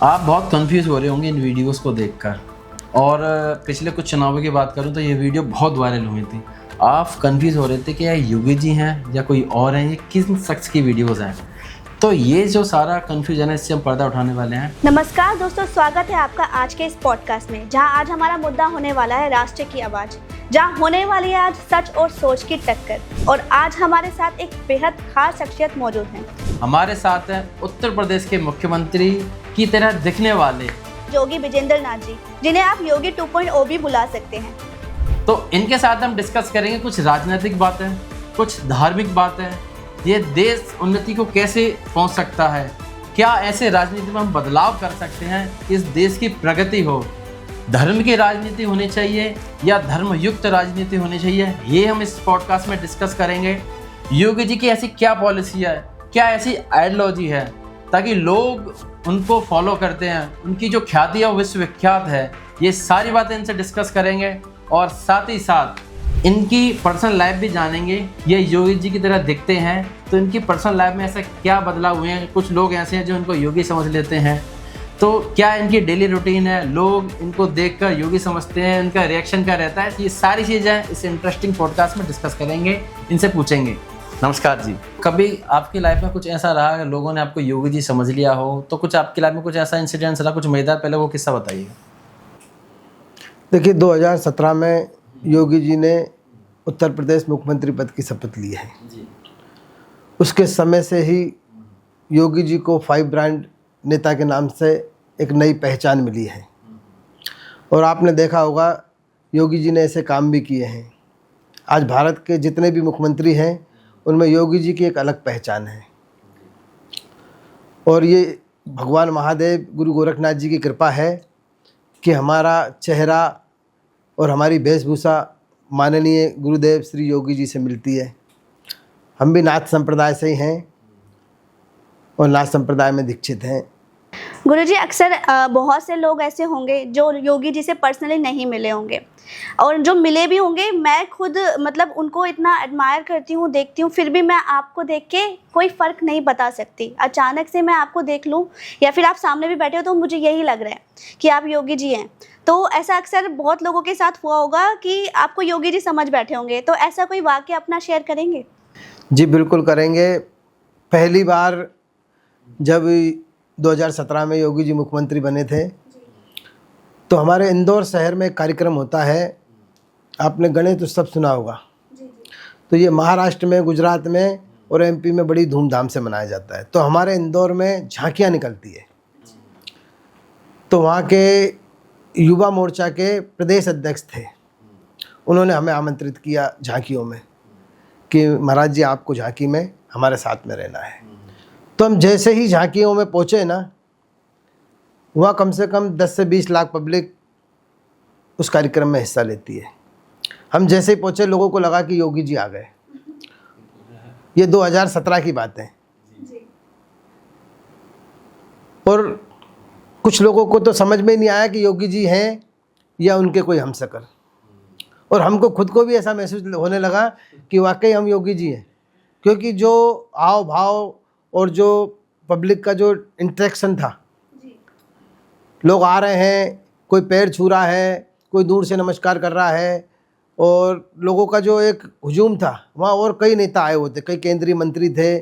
आप बहुत कंफ्यूज हो रहे होंगे इन वीडियोस को देखकर। और पिछले कुछ चुनावों की बात करूं तो ये वीडियो बहुत वायरल हुई थी। आप कंफ्यूज हो रहे थे कि ये योगी जी हैं या कोई और हैं, ये किस शख्स की वीडियोस हैं। तो ये जो सारा कंफ्यूजन है, इससे हम पर्दा उठाने वाले हैं। नमस्कार दोस्तों, स्वागत है आपका आज के इस पॉडकास्ट में, जहां आज हमारा मुद्दा होने वाला है राष्ट्र की आवाज़, जहां होने वाली है आज सच और सोच की टक्कर। और आज हमारे साथ एक बेहद खास शख्सियत मौजूद है। हमारे साथ हैं उत्तर प्रदेश के मुख्यमंत्री की तरह दिखने वाले योगी विजेंद्र नाथ जी, जिन्हें आप योगी 2.0 भी बुला सकते हैं। तो इनके साथ हम डिस्कस करेंगे कुछ राजनीतिक बातें, कुछ धार्मिक बातें। ये देश उन्नति को कैसे पहुंच सकता है, क्या ऐसे राजनीति में हम बदलाव कर सकते हैं कि इस देश की प्रगति हो। धर्म की राजनीति होनी चाहिए या धर्मयुक्त राजनीति होनी चाहिए, ये हम इस पॉडकास्ट में डिस्कस करेंगे। योगी जी की ऐसी क्या पॉलिसी है, क्या ऐसी आइडियोलॉजी है ताकि लोग उनको फॉलो करते हैं, उनकी जो ख्याति है वो विश्वविख्यात है। ये सारी बातें इनसे डिस्कस करेंगे और साथ ही साथ इनकी पर्सनल लाइफ भी जानेंगे। ये योगी जी की तरह दिखते हैं तो इनकी पर्सनल लाइफ में ऐसा क्या बदलाव हुए हैं। कुछ लोग ऐसे हैं जो इनको योगी समझ लेते हैं, तो क्या इनकी डेली रूटीन है, लोग इनको देखकर योगी समझते हैं, इनका रिएक्शन क्या रहता है। ये सारी चीज़ें इस इंटरेस्टिंग पॉडकास्ट में डिस्कस करेंगे, इनसे पूछेंगे। नमस्कार जी। कभी आपकी लाइफ में कुछ ऐसा रहा कि लोगों ने आपको योगी जी समझ लिया हो, तो कुछ आपकी लाइफ में कुछ ऐसा इंसिडेंस रहा, कुछ मजेदार, पहले वो किस्सा बताइए। देखिए, 2017 में योगी जी ने उत्तर प्रदेश मुख्यमंत्री पद की शपथ ली है जी। उसके समय से ही योगी जी को 5 ब्रांड नेता के नाम से एक नई पहचान मिली है। और आपने देखा होगा योगी जी ने ऐसे काम भी किए हैं। आज भारत के जितने भी मुख्यमंत्री हैं उनमें योगी जी की एक अलग पहचान है। और ये भगवान महादेव गुरु गोरखनाथ जी की कृपा है कि हमारा चेहरा और हमारी वेशभूषा माननीय गुरुदेव श्री योगी जी से मिलती है। हम भी नाथ संप्रदाय से ही हैं और नाथ संप्रदाय में दीक्षित हैं। गुरुजी, अक्सर बहुत से लोग ऐसे होंगे जो योगी जी से पर्सनली नहीं मिले होंगे, और जो मिले भी होंगे, मैं खुद मतलब उनको इतना एडमायर करती हूँ, देखती हूँ, फिर भी मैं आपको देख के कोई फ़र्क नहीं बता सकती। अचानक से मैं आपको देख लूँ या फिर आप सामने भी बैठे हो तो मुझे यही लग रहा है कि आप योगी जी हैं। तो ऐसा अक्सर बहुत लोगों के साथ हुआ होगा कि आपको योगी जी समझ बैठे होंगे, तो ऐसा कोई वाक़या अपना शेयर करेंगे? जी बिल्कुल करेंगे। पहली बार जब 2017 में योगी जी मुख्यमंत्री बने थे तो हमारे इंदौर शहर में एक कार्यक्रम होता है, आपने गणेश उत्सव सुना होगा। तो ये महाराष्ट्र में, गुजरात में और एमपी में बड़ी धूमधाम से मनाया जाता है। तो हमारे इंदौर में झांकियाँ निकलती है। तो वहाँ के युवा मोर्चा के प्रदेश अध्यक्ष थे, उन्होंने हमें आमंत्रित किया झांकियों में कि महाराज जी आपको झांकी में हमारे साथ में रहना है। तो हम जैसे ही झांकियों में पहुँचे ना, वहाँ कम से कम 10 से 20 लाख पब्लिक उस कार्यक्रम में हिस्सा लेती है। हम जैसे ही पहुँचे लोगों को लगा कि योगी जी आ गए। ये 2017 की बात है। और कुछ लोगों को तो समझ में नहीं आया कि योगी जी हैं या उनके कोई हमशक्ल। और हमको खुद को भी ऐसा महसूस होने लगा कि वाकई हम योगी जी हैं, क्योंकि जो हाव भाव और जो पब्लिक का जो इंटरेक्शन था, लोग आ रहे हैं, कोई पैर छू रहा है, कोई दूर से नमस्कार कर रहा है, और लोगों का जो एक हुजूम था, वहाँ और कई नेता आए हुए थे, कई केंद्रीय मंत्री थे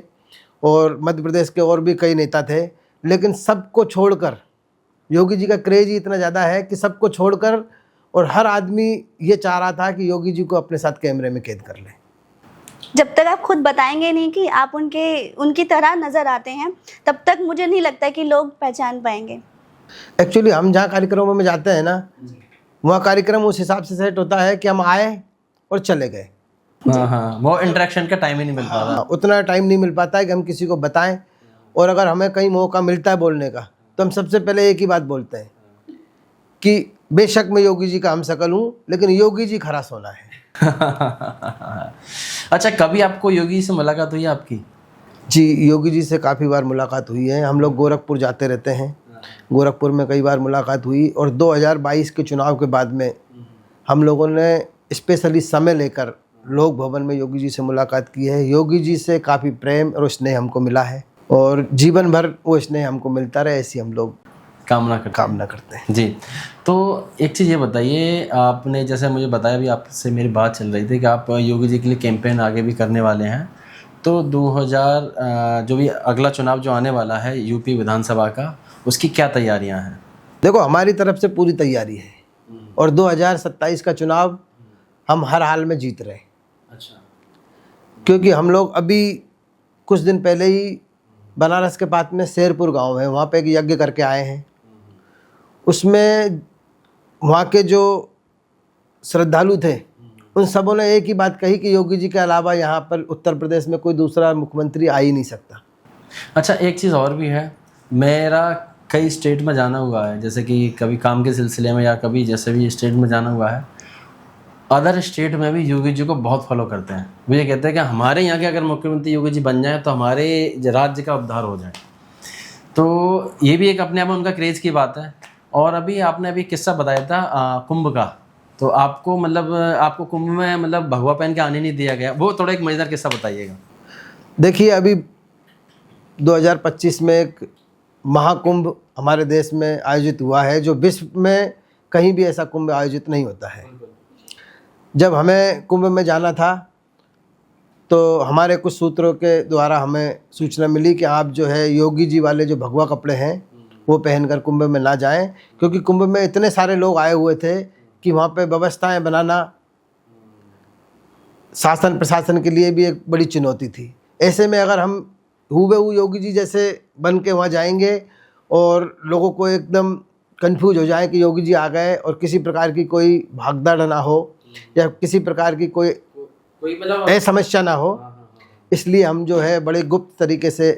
और मध्य प्रदेश के और भी कई नेता थे। लेकिन सबको छोड़कर योगी जी का क्रेज ही इतना ज़्यादा है कि सबको छोड़कर और हर आदमी ये चाह रहा था कि योगी जी को अपने साथ कैमरे में कैद कर ले। जब तक आप खुद बताएंगे नहीं कि आप उनकी तरह नज़र आते हैं, तब तक मुझे नहीं लगता कि लोग पहचान पाएंगे। एक्चुअली हम जहाँ कार्यक्रमों में जाते हैं ना, वहाँ कार्यक्रम उस हिसाब से सेट होता है कि हम आए और चले गए। हाँ, वो इंटरेक्शन का टाइम ही नहीं मिल पाता। उतना टाइम नहीं मिल पाता है कि हम किसी को बताएं। और अगर हमें कहीं मौका मिलता है बोलने का, तो हम सबसे पहले एक ही बात बोलते हैं कि बेशक मैं योगी जी का हमशक्ल हूँ, लेकिन योगी जी खरा सोना है। अच्छा, कभी आपको योगी जी से मुलाकात हुई है आपकी? जी, योगी जी से काफ़ी बार मुलाकात हुई है। हम लोग गोरखपुर जाते रहते हैं, गोरखपुर में कई बार मुलाकात हुई। और 2022 के चुनाव के बाद में हम लोगों ने स्पेशली समय लेकर लोक भवन में योगी जी से मुलाकात की है। योगी जी से काफ़ी प्रेम और स्नेह हमको मिला है और जीवन भर वो स्नेह हमको मिलता रहे, ऐसी हम लोग कामना करते हैं। जी। तो एक चीज़ ये बताइए, आपने जैसे मुझे बताया, अभी आपसे मेरी बात चल रही थी कि आप योगी जी के लिए कैंपेन आगे भी करने वाले हैं। तो 2000 जो भी अगला चुनाव जो आने वाला है यूपी विधानसभा का, उसकी क्या तैयारियां हैं? देखो, हमारी तरफ से पूरी तैयारी है और 2027 का चुनाव हम हर हाल में जीत रहे हैं। अच्छा। क्योंकि हम लोग अभी कुछ दिन पहले ही बनारस के पास में शेरपुर गांव है, वहाँ पे एक यज्ञ करके आए हैं। उसमें वहाँ के जो श्रद्धालु थे उन सबों ने एक ही बात कही कि योगी जी के अलावा यहाँ पर उत्तर प्रदेश में कोई दूसरा मुख्यमंत्री आ ही नहीं सकता। अच्छा, एक चीज़ और भी है, मेरा कई स्टेट में जाना हुआ है, जैसे कि कभी काम के सिलसिले में या कभी जैसे भी स्टेट में जाना हुआ है। अदर स्टेट में भी योगी जी को बहुत फॉलो करते हैं। वो ये कहते हैं कि हमारे यहाँ के अगर मुख्यमंत्री योगी जी बन जाए तो हमारे राज्य का उद्धार हो जाए। तो ये भी एक अपने आप में उनका क्रेज़ की बात है। और अभी आपने अभी किस्सा बताया था कुंभ का, तो आपको मतलब आपको कुंभ में मतलब भगवा पहन के आने नहीं दिया गया, वो थोड़ा एक मज़ेदार किस्सा बताइएगा। देखिए, अभी 2025 में एक महाकुंभ हमारे देश में आयोजित हुआ है, जो विश्व में कहीं भी ऐसा कुंभ आयोजित नहीं होता है। जब हमें कुंभ में जाना था तो हमारे कुछ सूत्रों के द्वारा हमें सूचना मिली कि आप जो है योगी जी वाले जो भगवा कपड़े हैं वो पहनकर कुंभ में ना जाएं, क्योंकि कुंभ में इतने सारे लोग आए हुए थे कि वहाँ पे व्यवस्थाएं बनाना शासन प्रशासन के लिए भी एक बड़ी चुनौती थी। ऐसे में अगर हम हूबहू योगी जी जैसे बन के वहाँ जाएंगे और लोगों को एकदम कंफ्यूज हो जाए कि योगी जी आ गए और किसी प्रकार की कोई भागदौड़ ना हो या किसी प्रकार की कोई मतलब समस्या ना हो, इसलिए हम जो है बड़े गुप्त तरीके से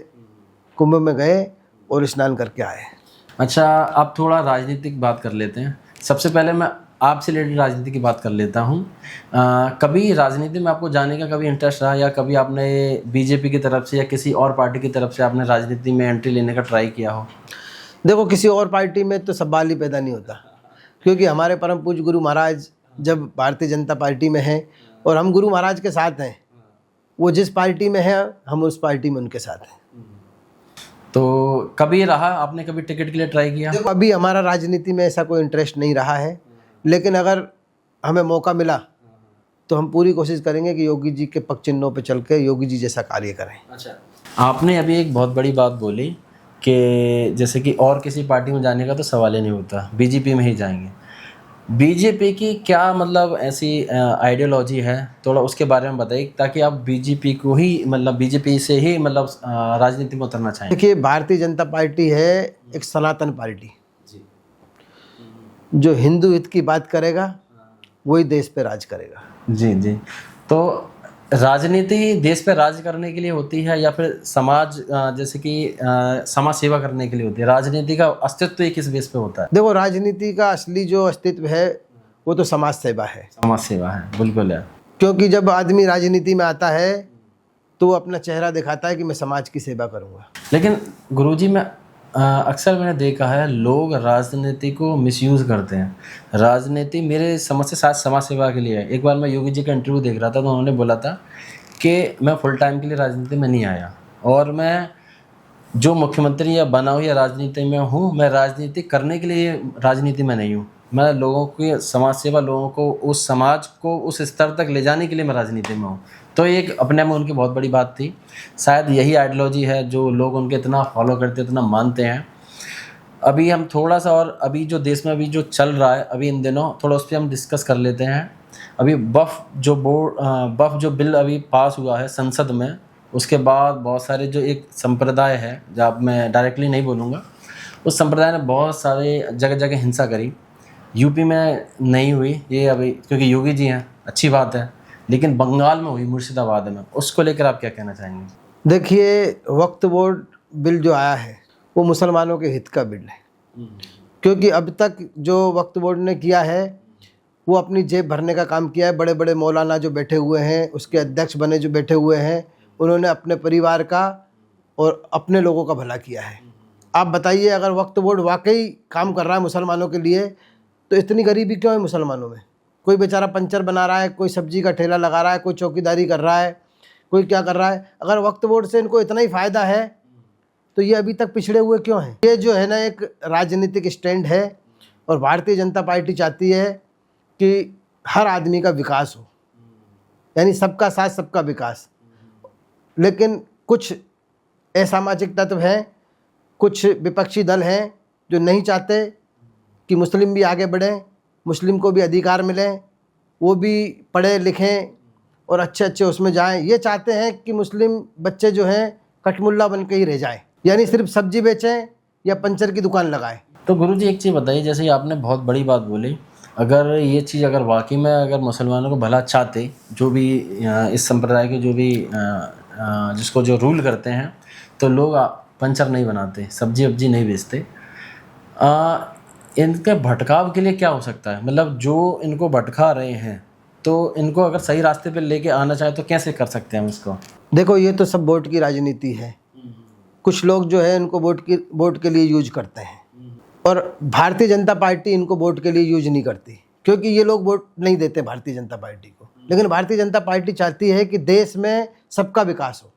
कुंभ में गए और स्नान करके आए। अच्छा, अब थोड़ा राजनीतिक बात कर लेते हैं। सबसे पहले मैं आपसे रिलेटेड राजनीति की बात कर लेता हूँ। कभी राजनीति में आपको जाने का कभी इंटरेस्ट रहा, या कभी आपने बीजेपी की तरफ से या किसी और पार्टी की तरफ से आपने राजनीति में एंट्री लेने का ट्राई किया हो? देखो, किसी और पार्टी में तो सवाल ही पैदा नहीं होता, क्योंकि हमारे परम पूज्य गुरु महाराज जब भारतीय जनता पार्टी में हैं और हम गुरु महाराज के साथ हैं, वो जिस पार्टी में है हम उस पार्टी में उनके साथ हैं। तो कभी रहा, आपने कभी टिकट के लिए ट्राई किया? देखो, अभी हमारा राजनीति में ऐसा कोई इंटरेस्ट नहीं रहा है, लेकिन अगर हमें मौका मिला तो हम पूरी कोशिश करेंगे कि योगी जी के पग चिन्हों पे चल के योगी जी जैसा कार्य करें। अच्छा, आपने अभी एक बहुत बड़ी बात बोली कि जैसे कि और किसी पार्टी में जाने का तो सवाल ही नहीं होता, बीजेपी में ही जाएंगे। बीजेपी की क्या मतलब ऐसी आइडियोलॉजी है, थोड़ा उसके बारे में बताइए, ताकि आप बीजेपी को ही मतलब बीजेपी से ही मतलब राजनीति में उतरना चाहें। देखिए, भारतीय जनता पार्टी है एक सनातन पार्टी, जो हिंदू हित की बात करेगा वही देश पे राज करेगा। जी जी। तो राजनीति देश पे राज करने के लिए होती है या फिर समाज जैसे कि समाज सेवा करने के लिए होती है? राजनीति का अस्तित्व ही किस बेस पे होता है? देखो, राजनीति का असली जो अस्तित्व है वो तो समाज सेवा है। समाज सेवा है, बिल्कुल है। क्योंकि जब आदमी राजनीति में आता है तो वो अपना चेहरा दिखाता है कि मैं समाज की सेवा करूँगा। लेकिन गुरुजी, मैं अक्सर मैंने देखा है लोग राजनीति को मिसयूज़ करते हैं। राजनीति मेरे समझ से साथ समाज सेवा के लिए है। एक बार मैं योगी जी का इंटरव्यू देख रहा था तो उन्होंने बोला था कि मैं फुल टाइम के लिए राजनीति में नहीं आया और मैं जो मुख्यमंत्री या बना हुई या राजनीति में हूँ, मैं राजनीति करने के लिए राजनीति में नहीं हूँ। मैं लोगों की समाज सेवा, लोगों को उस समाज को उस स्तर तक ले जाने के लिए मैं राजनीति में हूँ। तो एक अपने में उनकी बहुत बड़ी बात थी। शायद यही आइडियोलॉजी है जो लोग उनके इतना फॉलो करते, इतना मानते हैं। अभी हम थोड़ा सा और अभी जो देश में अभी जो चल रहा है अभी इन दिनों, थोड़ा उस पर हम डिस्कस कर लेते हैं। अभी वक्फ जो बिल अभी पास हुआ है संसद में, उसके बाद बहुत सारे जो एक संप्रदाय है, जब मैं डायरेक्टली नहीं बोलूँगा, उस संप्रदाय ने बहुत सारे जगह जगह हिंसा करी। यूपी में नहीं हुई ये अभी, क्योंकि योगी जी हैं, अच्छी बात है, लेकिन बंगाल में हुई, मुर्शिदाबाद में। उसको लेकर आप क्या कहना चाहेंगे? देखिए, वक्फ बोर्ड बिल जो आया है वो मुसलमानों के हित का बिल है, क्योंकि अब तक जो वक्फ बोर्ड ने किया है वो अपनी जेब भरने का काम किया है। बड़े बड़े मौलाना जो बैठे हुए हैं, उसके अध्यक्ष बने जो बैठे हुए हैं, उन्होंने अपने परिवार का और अपने लोगों का भला किया है। आप बताइए, अगर वक्फ बोर्ड वाकई काम कर रहा है मुसलमानों के लिए, तो इतनी गरीबी क्यों है मुसलमानों में? कोई बेचारा पंचर बना रहा है, कोई सब्जी का ठेला लगा रहा है, कोई चौकीदारी कर रहा है, कोई क्या कर रहा है। अगर वक्फ बोर्ड से इनको इतना ही फ़ायदा है तो ये अभी तक पिछड़े हुए क्यों हैं? ये जो है ना एक राजनीतिक स्टैंड है और भारतीय जनता पार्टी चाहती है कि हर आदमी का विकास हो, यानी सबका साथ सबका विकास। लेकिन कुछ असामाजिक तत्व हैं, कुछ विपक्षी दल हैं जो नहीं चाहते कि मुस्लिम भी आगे बढ़ें, मुस्लिम को भी अधिकार मिलें, वो भी पढ़े लिखें और अच्छे अच्छे उसमें जाएं। ये चाहते हैं कि मुस्लिम बच्चे जो हैं कटमुल्ला बन के ही रह जाएं, यानी सिर्फ सब्जी बेचें या पंचर की दुकान लगाएं। तो गुरुजी एक चीज़ बताइए, जैसे आपने बहुत बड़ी बात बोली, अगर ये चीज़ अगर वाकई में अगर मुसलमानों को भला चाहते, जो भी इस संप्रदाय के जो भी जिसको जो रूल करते हैं, तो लोग पंचर नहीं बनाते, सब्जी वब्जी नहीं बेचते। इनके भटकाव के लिए क्या हो सकता है? मतलब जो इनको भटका रहे हैं, तो इनको अगर सही रास्ते पे लेके आना चाहे तो कैसे कर सकते हैं हम इसको? देखो, ये तो सब वोट की राजनीति है। कुछ लोग जो है इनको वोट के लिए यूज करते हैं और भारतीय जनता पार्टी इनको वोट के लिए यूज नहीं करती, क्योंकि ये लोग वोट नहीं देते भारतीय जनता पार्टी को। लेकिन भारतीय जनता पार्टी चाहती है कि देश में सबका विकास हो।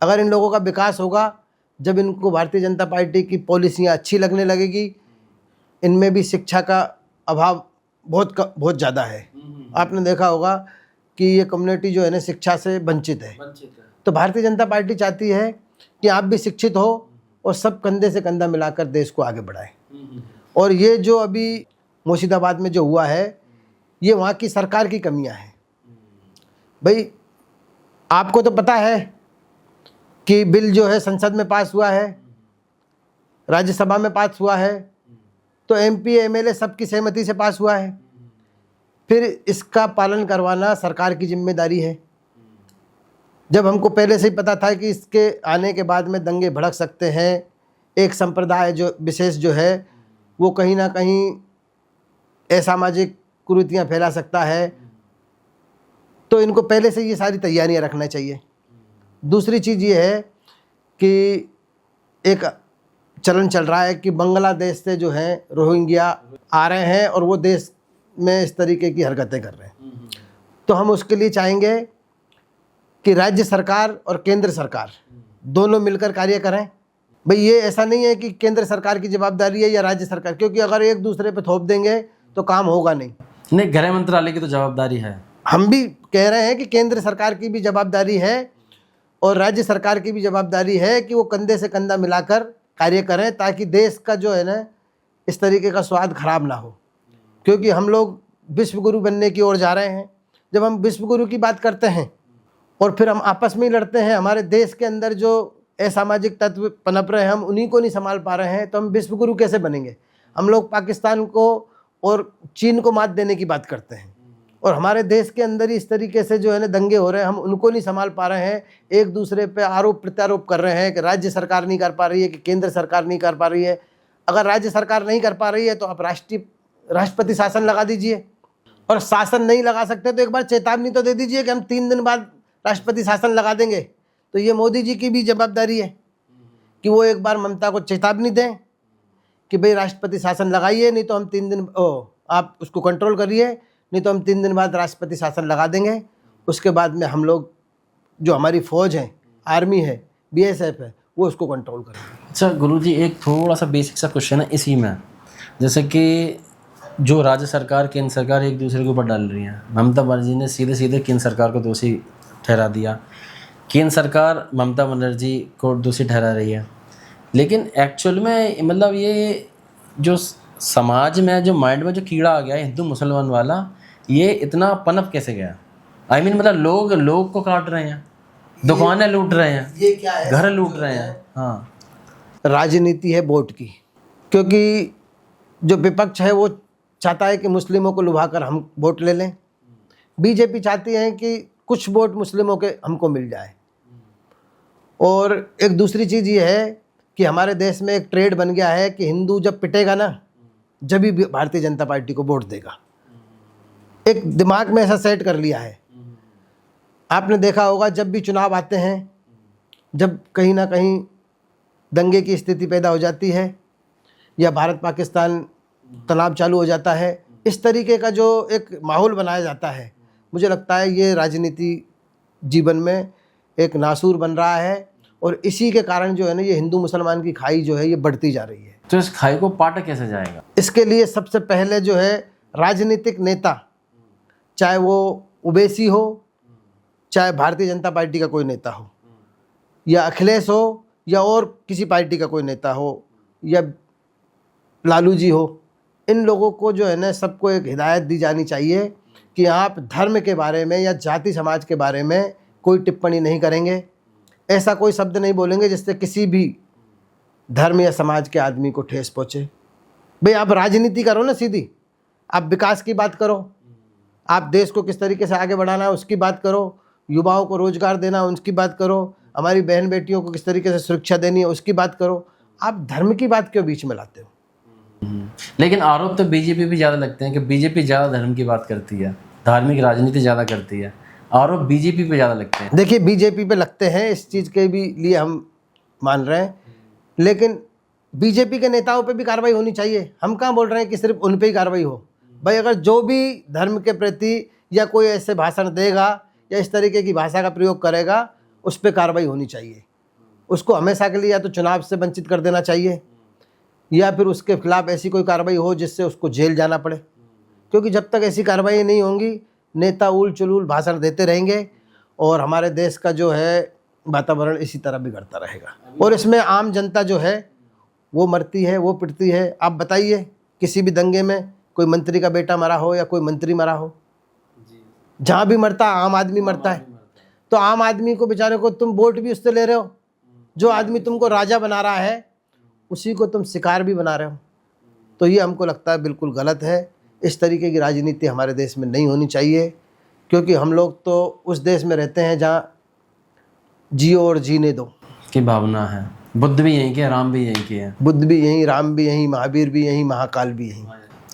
अगर इन लोगों का विकास होगा, जब इनको भारतीय जनता पार्टी की पॉलिसियाँ अच्छी लगने लगेगी, इनमें भी शिक्षा का अभाव बहुत ज़्यादा है। आपने देखा होगा कि ये कम्युनिटी जो है ना शिक्षा से वंचित है। तो भारतीय जनता पार्टी चाहती है कि आप भी शिक्षित हो और सब कंधे से कंधा मिलाकर देश को आगे बढ़ाएं। और ये जो अभी मुर्शिदाबाद में जो हुआ है, ये वहाँ की सरकार की कमियां हैं। भाई, आपको तो पता है कि बिल जो है संसद में पास हुआ है, राज्यसभा में पास हुआ है, तो MP MLA सबकी सहमति से पास हुआ है। फिर इसका पालन करवाना सरकार की जिम्मेदारी है। जब हमको पहले से ही पता था कि इसके आने के बाद में दंगे भड़क सकते हैं, एक संप्रदाय जो विशेष जो है वो कहीं ना कहीं असामाजिक कुरीतियाँ फैला सकता है, तो इनको पहले से ये सारी तैयारियां रखना चाहिए। दूसरी चीज़ ये है कि एक चलन चल रहा है कि बांग्लादेश से जो है रोहिंग्या आ रहे हैं और वो देश में इस तरीके की हरकतें कर रहे हैं। तो हम उसके लिए चाहेंगे कि राज्य सरकार और केंद्र सरकार दोनों मिलकर कार्य करें। भाई, ये ऐसा नहीं है कि केंद्र सरकार की जवाबदारी है या राज्य सरकार, क्योंकि अगर एक दूसरे पे थोप देंगे तो काम होगा नहीं। गृह मंत्रालय की तो जवाबदारी है। हम भी कह रहे हैं कि केंद्र सरकार की भी जवाबदारी है और राज्य सरकार की भी जवाबदारी है कि वो कंधे से कंधा मिलाकर कार्य करें, ताकि देश का जो है ना इस तरीके का स्वाद खराब ना हो। क्योंकि हम लोग विश्व गुरु बनने की ओर जा रहे हैं। जब हम विश्व गुरु की बात करते हैं और फिर हम आपस में ही लड़ते हैं, हमारे देश के अंदर जो असामाजिक तत्व पनप रहे हैं, हम उन्हीं को नहीं संभाल पा रहे हैं, तो हम विश्व गुरु कैसे बनेंगे? हम लोग पाकिस्तान को और चीन को मात देने की बात करते हैं और हमारे देश के अंदर ही इस तरीके से जो है ना दंगे हो रहे हैं, हम उनको नहीं संभाल पा रहे हैं। एक दूसरे पे आरोप प्रत्यारोप कर रहे हैं कि राज्य सरकार नहीं कर पा रही है, कि केंद्र सरकार नहीं कर पा रही है। अगर राज्य सरकार नहीं कर पा रही है तो आप राष्ट्रपति शासन लगा दीजिए, और शासन नहीं लगा सकते तो एक बार चेतावनी तो दे दीजिए कि हम 3 दिन बाद राष्ट्रपति शासन लगा देंगे। तो ये मोदी जी की भी जवाबदारी है कि वो एक बार ममता को चेतावनी दें कि भाई राष्ट्रपति शासन लगाइए, नहीं तो हम 3 दिन आप उसको कंट्रोल करिए, नहीं तो हम 3 दिन बाद राष्ट्रपति शासन लगा देंगे। उसके बाद में हम लोग जो हमारी फ़ौज है, आर्मी है, BSF है, वो उसको कंट्रोल करेंगे। अच्छा गुरुजी, एक थोड़ा सा बेसिक सा क्वेश्चन है इसी में, जैसे कि जो राज्य सरकार केंद्र सरकार एक दूसरे के ऊपर डाल रही हैं, ममता बनर्जी ने सीधे सीधे केंद्र सरकार को दोषी ठहरा दिया, केंद्र सरकार ममता बनर्जी को दोषी ठहरा रही है। लेकिन एक्चुअल में मतलब ये जो समाज में जो माइंड में जो कीड़ा आ गया है हिंदू मुसलमान वाला, ये इतना पनप कैसे गया? मतलब लोग को काट रहे हैं, दुकानें लूट रहे हैं, ये क्या है? घर लूट रहे हैं। हाँ, राजनीति है वोट की, क्योंकि जो विपक्ष है वो चाहता है कि मुस्लिमों को लुभाकर हम वोट ले लें। बीजेपी चाहती है कि कुछ वोट मुस्लिमों के हमको मिल जाए। और एक दूसरी चीज़ ये है कि हमारे देश में एक ट्रेड बन गया है कि हिंदू जब पिटेगा ना, जब भी भारतीय जनता पार्टी को वोट देगा। एक दिमाग में ऐसा सेट कर लिया है। आपने देखा होगा जब भी चुनाव आते हैं, जब कहीं ना कहीं दंगे की स्थिति पैदा हो जाती है या भारत पाकिस्तान तनाव चालू हो जाता है, इस तरीके का जो एक माहौल बनाया जाता है, मुझे लगता है ये राजनीति जीवन में एक नासूर बन रहा है और इसी के कारण जो है ना ये हिंदू मुसलमान की खाई जो है ये बढ़ती जा रही है। तो इस खाई को पाटा कैसे जाएगा? इसके लिए सबसे पहले जो है राजनीतिक नेता, चाहे वो ओवैसी हो, चाहे भारतीय जनता पार्टी का कोई नेता हो, या अखिलेश हो, या और किसी पार्टी का कोई नेता हो, या लालू जी हो, इन लोगों को जो है ना सबको एक हिदायत दी जानी चाहिए कि आप धर्म के बारे में या जाति समाज के बारे में कोई टिप्पणी नहीं करेंगे, ऐसा कोई शब्द नहीं बोलेंगे जिससे किसी भी धर्म या समाज के आदमी को ठेस पहुँचे। भाई आप राजनीति करो ना सीधी, आप विकास की बात करो, आप देश को किस तरीके से आगे बढ़ाना है उसकी बात करो, युवाओं को रोजगार देना है उसकी बात करो, हमारी बहन बेटियों को किस तरीके से सुरक्षा देनी है उसकी बात करो। आप धर्म की बात क्यों बीच में लाते हो? लेकिन आरोप तो बीजेपी पे ज़्यादा लगते हैं कि बीजेपी ज़्यादा धर्म की बात करती है, धार्मिक राजनीति ज़्यादा करती है। आरोप बीजेपी पे ज़्यादा लगते हैं। देखिए बीजेपी पे लगते हैं, इस चीज़ के भी लिए हम मान रहे हैं, लेकिन बीजेपी के नेताओं पे भी कार्रवाई होनी चाहिए। हम कहाँ बोल रहे हैं कि सिर्फ उन पे ही कार्रवाई हो। भाई अगर जो भी धर्म के प्रति या कोई ऐसे भाषण देगा या इस तरीके की भाषा का प्रयोग करेगा उस पर कार्रवाई होनी चाहिए। उसको हमेशा के लिए या तो चुनाव से वंचित कर देना चाहिए या फिर उसके खिलाफ ऐसी कोई कार्रवाई हो जिससे उसको जेल जाना पड़े, क्योंकि जब तक ऐसी कार्रवाई नहीं होंगी नेता उल चुलूल भाषण देते रहेंगे और हमारे देश का जो है वातावरण इसी तरह बिगड़ता रहेगा और इसमें आम जनता जो है वो मरती है, वो पिटती है। आप बताइए किसी भी दंगे में कोई मंत्री का बेटा मरा हो या कोई मंत्री मरा हो, जहाँ भी मरता आम आदमी मरता है। तो आम आदमी को बेचारे को तुम वोट भी उससे ले रहे हो, जो आदमी तुमको राजा बना रहा है उसी को तुम शिकार भी बना रहे हो। तो ये हमको लगता है बिल्कुल गलत है। इस तरीके की राजनीति हमारे देश में नहीं होनी चाहिए, क्योंकि हम लोग तो उस देश में रहते हैं जहाँ जियो और जीने दो की भावना है। बुद्ध भी यहीं के, राम भी यहीं के हैं। बुद्ध भी यहीं, राम भी यहीं, महावीर भी यहीं, महाकाल भी यहीं।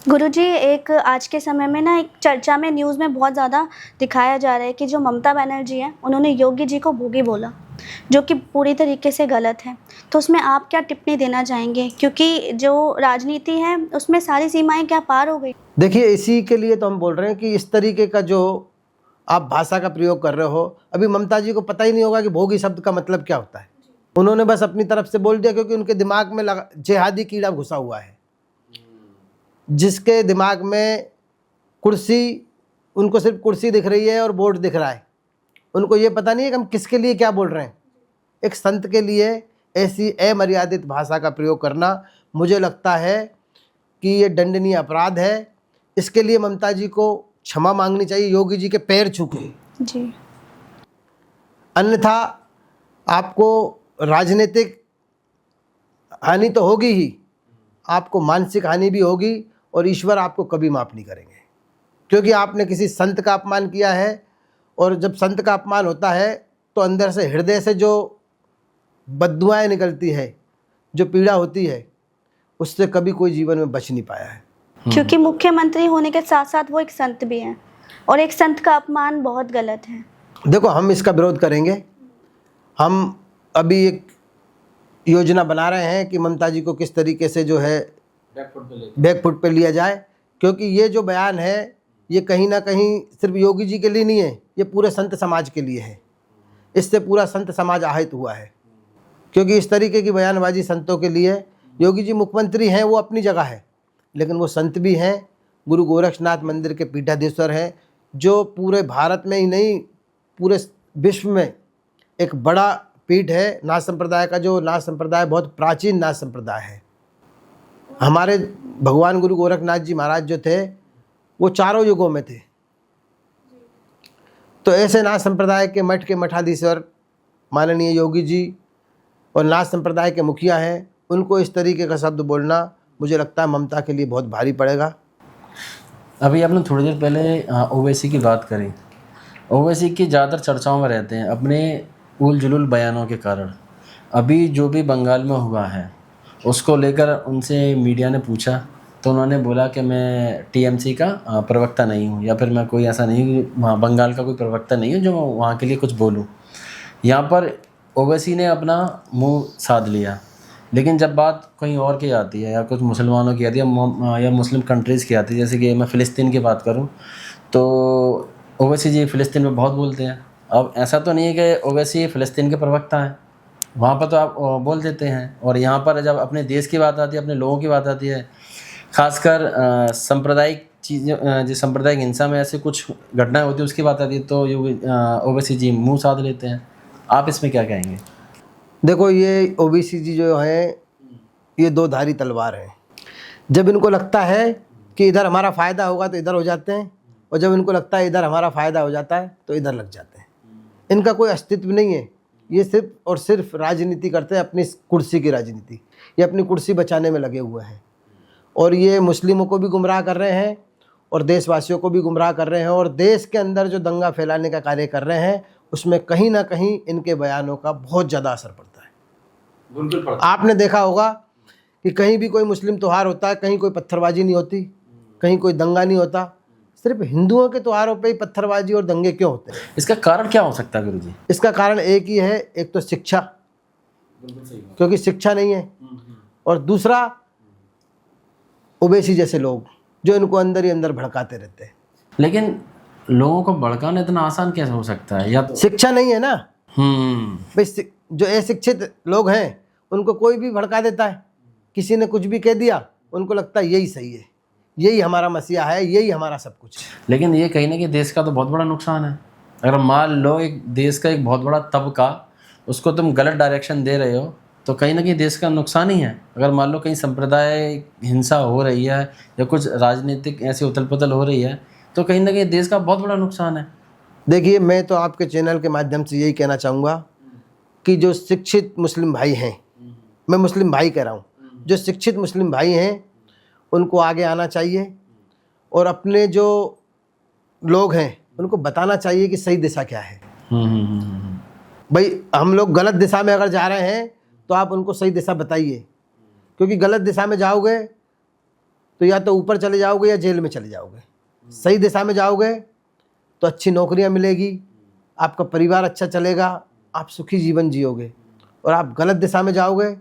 गुरुजी, एक आज के समय में ना एक चर्चा में न्यूज़ में बहुत ज़्यादा दिखाया जा रहा है कि जो ममता बनर्जी हैं उन्होंने योगी जी को भोगी बोला, जो कि पूरी तरीके से गलत है। तो उसमें आप क्या टिप्पणी देना चाहेंगे, क्योंकि जो राजनीति है उसमें सारी सीमाएं क्या पार हो गई? देखिए इसी के लिए तो हम बोल रहे हैं कि इस तरीके का जो आप भाषा का प्रयोग कर रहे हो, अभी ममता जी को पता ही नहीं होगा कि भोगी शब्द का मतलब क्या होता है। उन्होंने बस अपनी तरफ से बोल दिया क्योंकि उनके दिमाग में जिहादी कीड़ा घुसा हुआ है, जिसके दिमाग में कुर्सी, उनको सिर्फ कुर्सी दिख रही है और बोर्ड दिख रहा है। उनको ये पता नहीं है कि हम किसके लिए क्या बोल रहे हैं। एक संत के लिए ऐसी अमर्यादित भाषा का प्रयोग करना मुझे लगता है कि ये दंडनीय अपराध है। इसके लिए ममता जी को क्षमा मांगनी चाहिए, योगी जी के पैर छू के जी। अन्यथा आपको राजनीतिक हानि तो होगी ही, आपको मानसिक हानि भी होगी और ईश्वर आपको कभी माफ़ नहीं करेंगे, क्योंकि आपने किसी संत का अपमान किया है। और जब संत का अपमान होता है तो अंदर से, हृदय से जो बद्दुआएं निकलती है, जो पीड़ा होती है, उससे कभी कोई जीवन में बच नहीं पाया है। क्योंकि मुख्यमंत्री होने के साथ साथ वो एक संत भी हैं और एक संत का अपमान बहुत गलत है। देखो हम इसका विरोध करेंगे। हम अभी एक योजना बना रहे हैं कि ममता जी को किस तरीके से जो है बैकफुट पे लिया जाए, क्योंकि ये जो बयान है ये कहीं ना कहीं सिर्फ योगी जी के लिए नहीं है, ये पूरे संत समाज के लिए है। इससे पूरा संत समाज आहत हुआ है, क्योंकि इस तरीके की बयानबाजी संतों के लिए, योगी जी मुख्यमंत्री हैं वो अपनी जगह है, लेकिन वो संत भी हैं, गुरु गोरक्षनाथ मंदिर के पीठाधीश्वर हैं, जो पूरे भारत में ही नहीं पूरे विश्व में एक बड़ा पीठ है नाथ संप्रदाय का। जो नाथ संप्रदाय बहुत प्राचीन नाथ संप्रदाय है। हमारे भगवान गुरु गोरखनाथ जी महाराज जो थे वो चारों युगों में थे। तो ऐसे नाथ संप्रदाय के मठ के मठाधीश्वर माननीय योगी जी और नाथ संप्रदाय के मुखिया हैं, उनको इस तरीके का शब्द बोलना मुझे लगता है ममता के लिए बहुत भारी पड़ेगा। अभी आपने थोड़ी देर पहले ओवैसी की बात करी। ओवैसी की ज़्यादातर चर्चाओं में रहते हैं अपने उल जुलूल बयानों के कारण। अभी जो भी बंगाल में हुआ है उसको लेकर उनसे मीडिया ने पूछा तो उन्होंने बोला कि मैं टीएमसी का प्रवक्ता नहीं हूँ, या फिर मैं कोई ऐसा नहीं, वहाँ बंगाल का कोई प्रवक्ता नहीं हूँ जो मैं वहाँ के लिए कुछ बोलूँ। यहाँ पर ओवैसी ने अपना मुंह साध लिया, लेकिन जब बात कहीं और की आती है या कुछ मुसलमानों की आती है या मुस्लिम कंट्रीज़ की आती है, जैसे कि मैं फ़िलिस्तीन की बात करूँ तो ओवैसी जी फ़िलिस्तीन में बहुत बोलते हैं। अब ऐसा तो नहीं है कि ओवैसी फ़िलिस्तीन के प्रवक्ता हैं, वहाँ पर तो आप बोल देते हैं, और यहाँ पर जब अपने देश की बात आती है, अपने लोगों की बात आती है, खासकर सांप्रदायिक चीज़ें, जो सांप्रदायिक हिंसा में ऐसे कुछ घटनाएं होती है उसकी बात आती है, तो ओवैसी जी मुंह साध लेते हैं। आप इसमें क्या कहेंगे? देखो, ये ओबीसी जी जो हैं, ये दो धारी तलवार हैं। जब इनको लगता है कि इधर हमारा फ़ायदा होगा तो इधर हो जाते हैं, और जब इनको लगता है इधर हमारा फ़ायदा हो जाता है तो इधर लग जाते हैं। इनका कोई अस्तित्व नहीं है। ये सिर्फ और सिर्फ राजनीति करते हैं, अपनी कुर्सी की राजनीति। ये अपनी कुर्सी बचाने में लगे हुए हैं, और ये मुस्लिमों को भी गुमराह कर रहे हैं और देशवासियों को भी गुमराह कर रहे हैं, और देश के अंदर जो दंगा फैलाने का कार्य कर रहे हैं उसमें कहीं ना कहीं इनके बयानों का बहुत ज़्यादा असर पड़ता है। बिल्कुल पड़ता आपने देखा होगा कि कहीं भी कोई मुस्लिम त्यौहार होता है, कहीं कोई पत्थरबाजी नहीं होती, कहीं कोई दंगा नहीं होता। सिर्फ हिंदुओं के त्योहारों पे ही पत्थरबाजी और दंगे क्यों होते हैं? इसका कारण क्या हो सकता है गुरुजी? इसका कारण एक ही है, एक तो शिक्षा, क्योंकि शिक्षा नहीं है, और दूसरा ओबीसी जैसे लोग जो इनको अंदर ही अंदर भड़काते रहते हैं। लेकिन लोगों को भड़काना इतना आसान कैसे हो सकता है? या तो शिक्षा नहीं है ना भाई। जो अशिक्षित लोग हैं उनको कोई भी भड़का देता है। किसी ने कुछ भी कह दिया, उनको लगता है यही सही है, यही हमारा मसीहा है, यही हमारा सब कुछ है। लेकिन ये कहीं ना कहीं देश का तो बहुत बड़ा नुकसान है। अगर मान लो एक देश का एक बहुत बड़ा तबका, उसको तुम गलत डायरेक्शन दे रहे हो, तो कहीं ना कहीं देश का नुकसान ही है। अगर मान लो कहीं संप्रदाय हिंसा हो रही है या कुछ राजनीतिक ऐसी उथल पुथल हो रही है, तो कहीं ना कहीं देश का बहुत बड़ा नुकसान है। देखिए, मैं तो आपके चैनल के माध्यम से यही कहना चाहूँगा कि जो शिक्षित मुस्लिम भाई हैं, मैं मुस्लिम भाई कह रहा हूँ, जो शिक्षित मुस्लिम भाई हैं उनको आगे आना चाहिए, और अपने जो लोग हैं उनको बताना चाहिए कि सही दिशा क्या है। भाई, हम लोग गलत दिशा में अगर जा रहे हैं तो आप उनको सही दिशा बताइए, क्योंकि गलत दिशा में जाओगे तो या तो ऊपर चले जाओगे या जेल में चले जाओगे। सही दिशा में जाओगे तो अच्छी नौकरियां मिलेगी, आपका परिवार अच्छा चलेगा, आप सुखी जीवन जियोगे। और आप गलत दिशा में जाओगे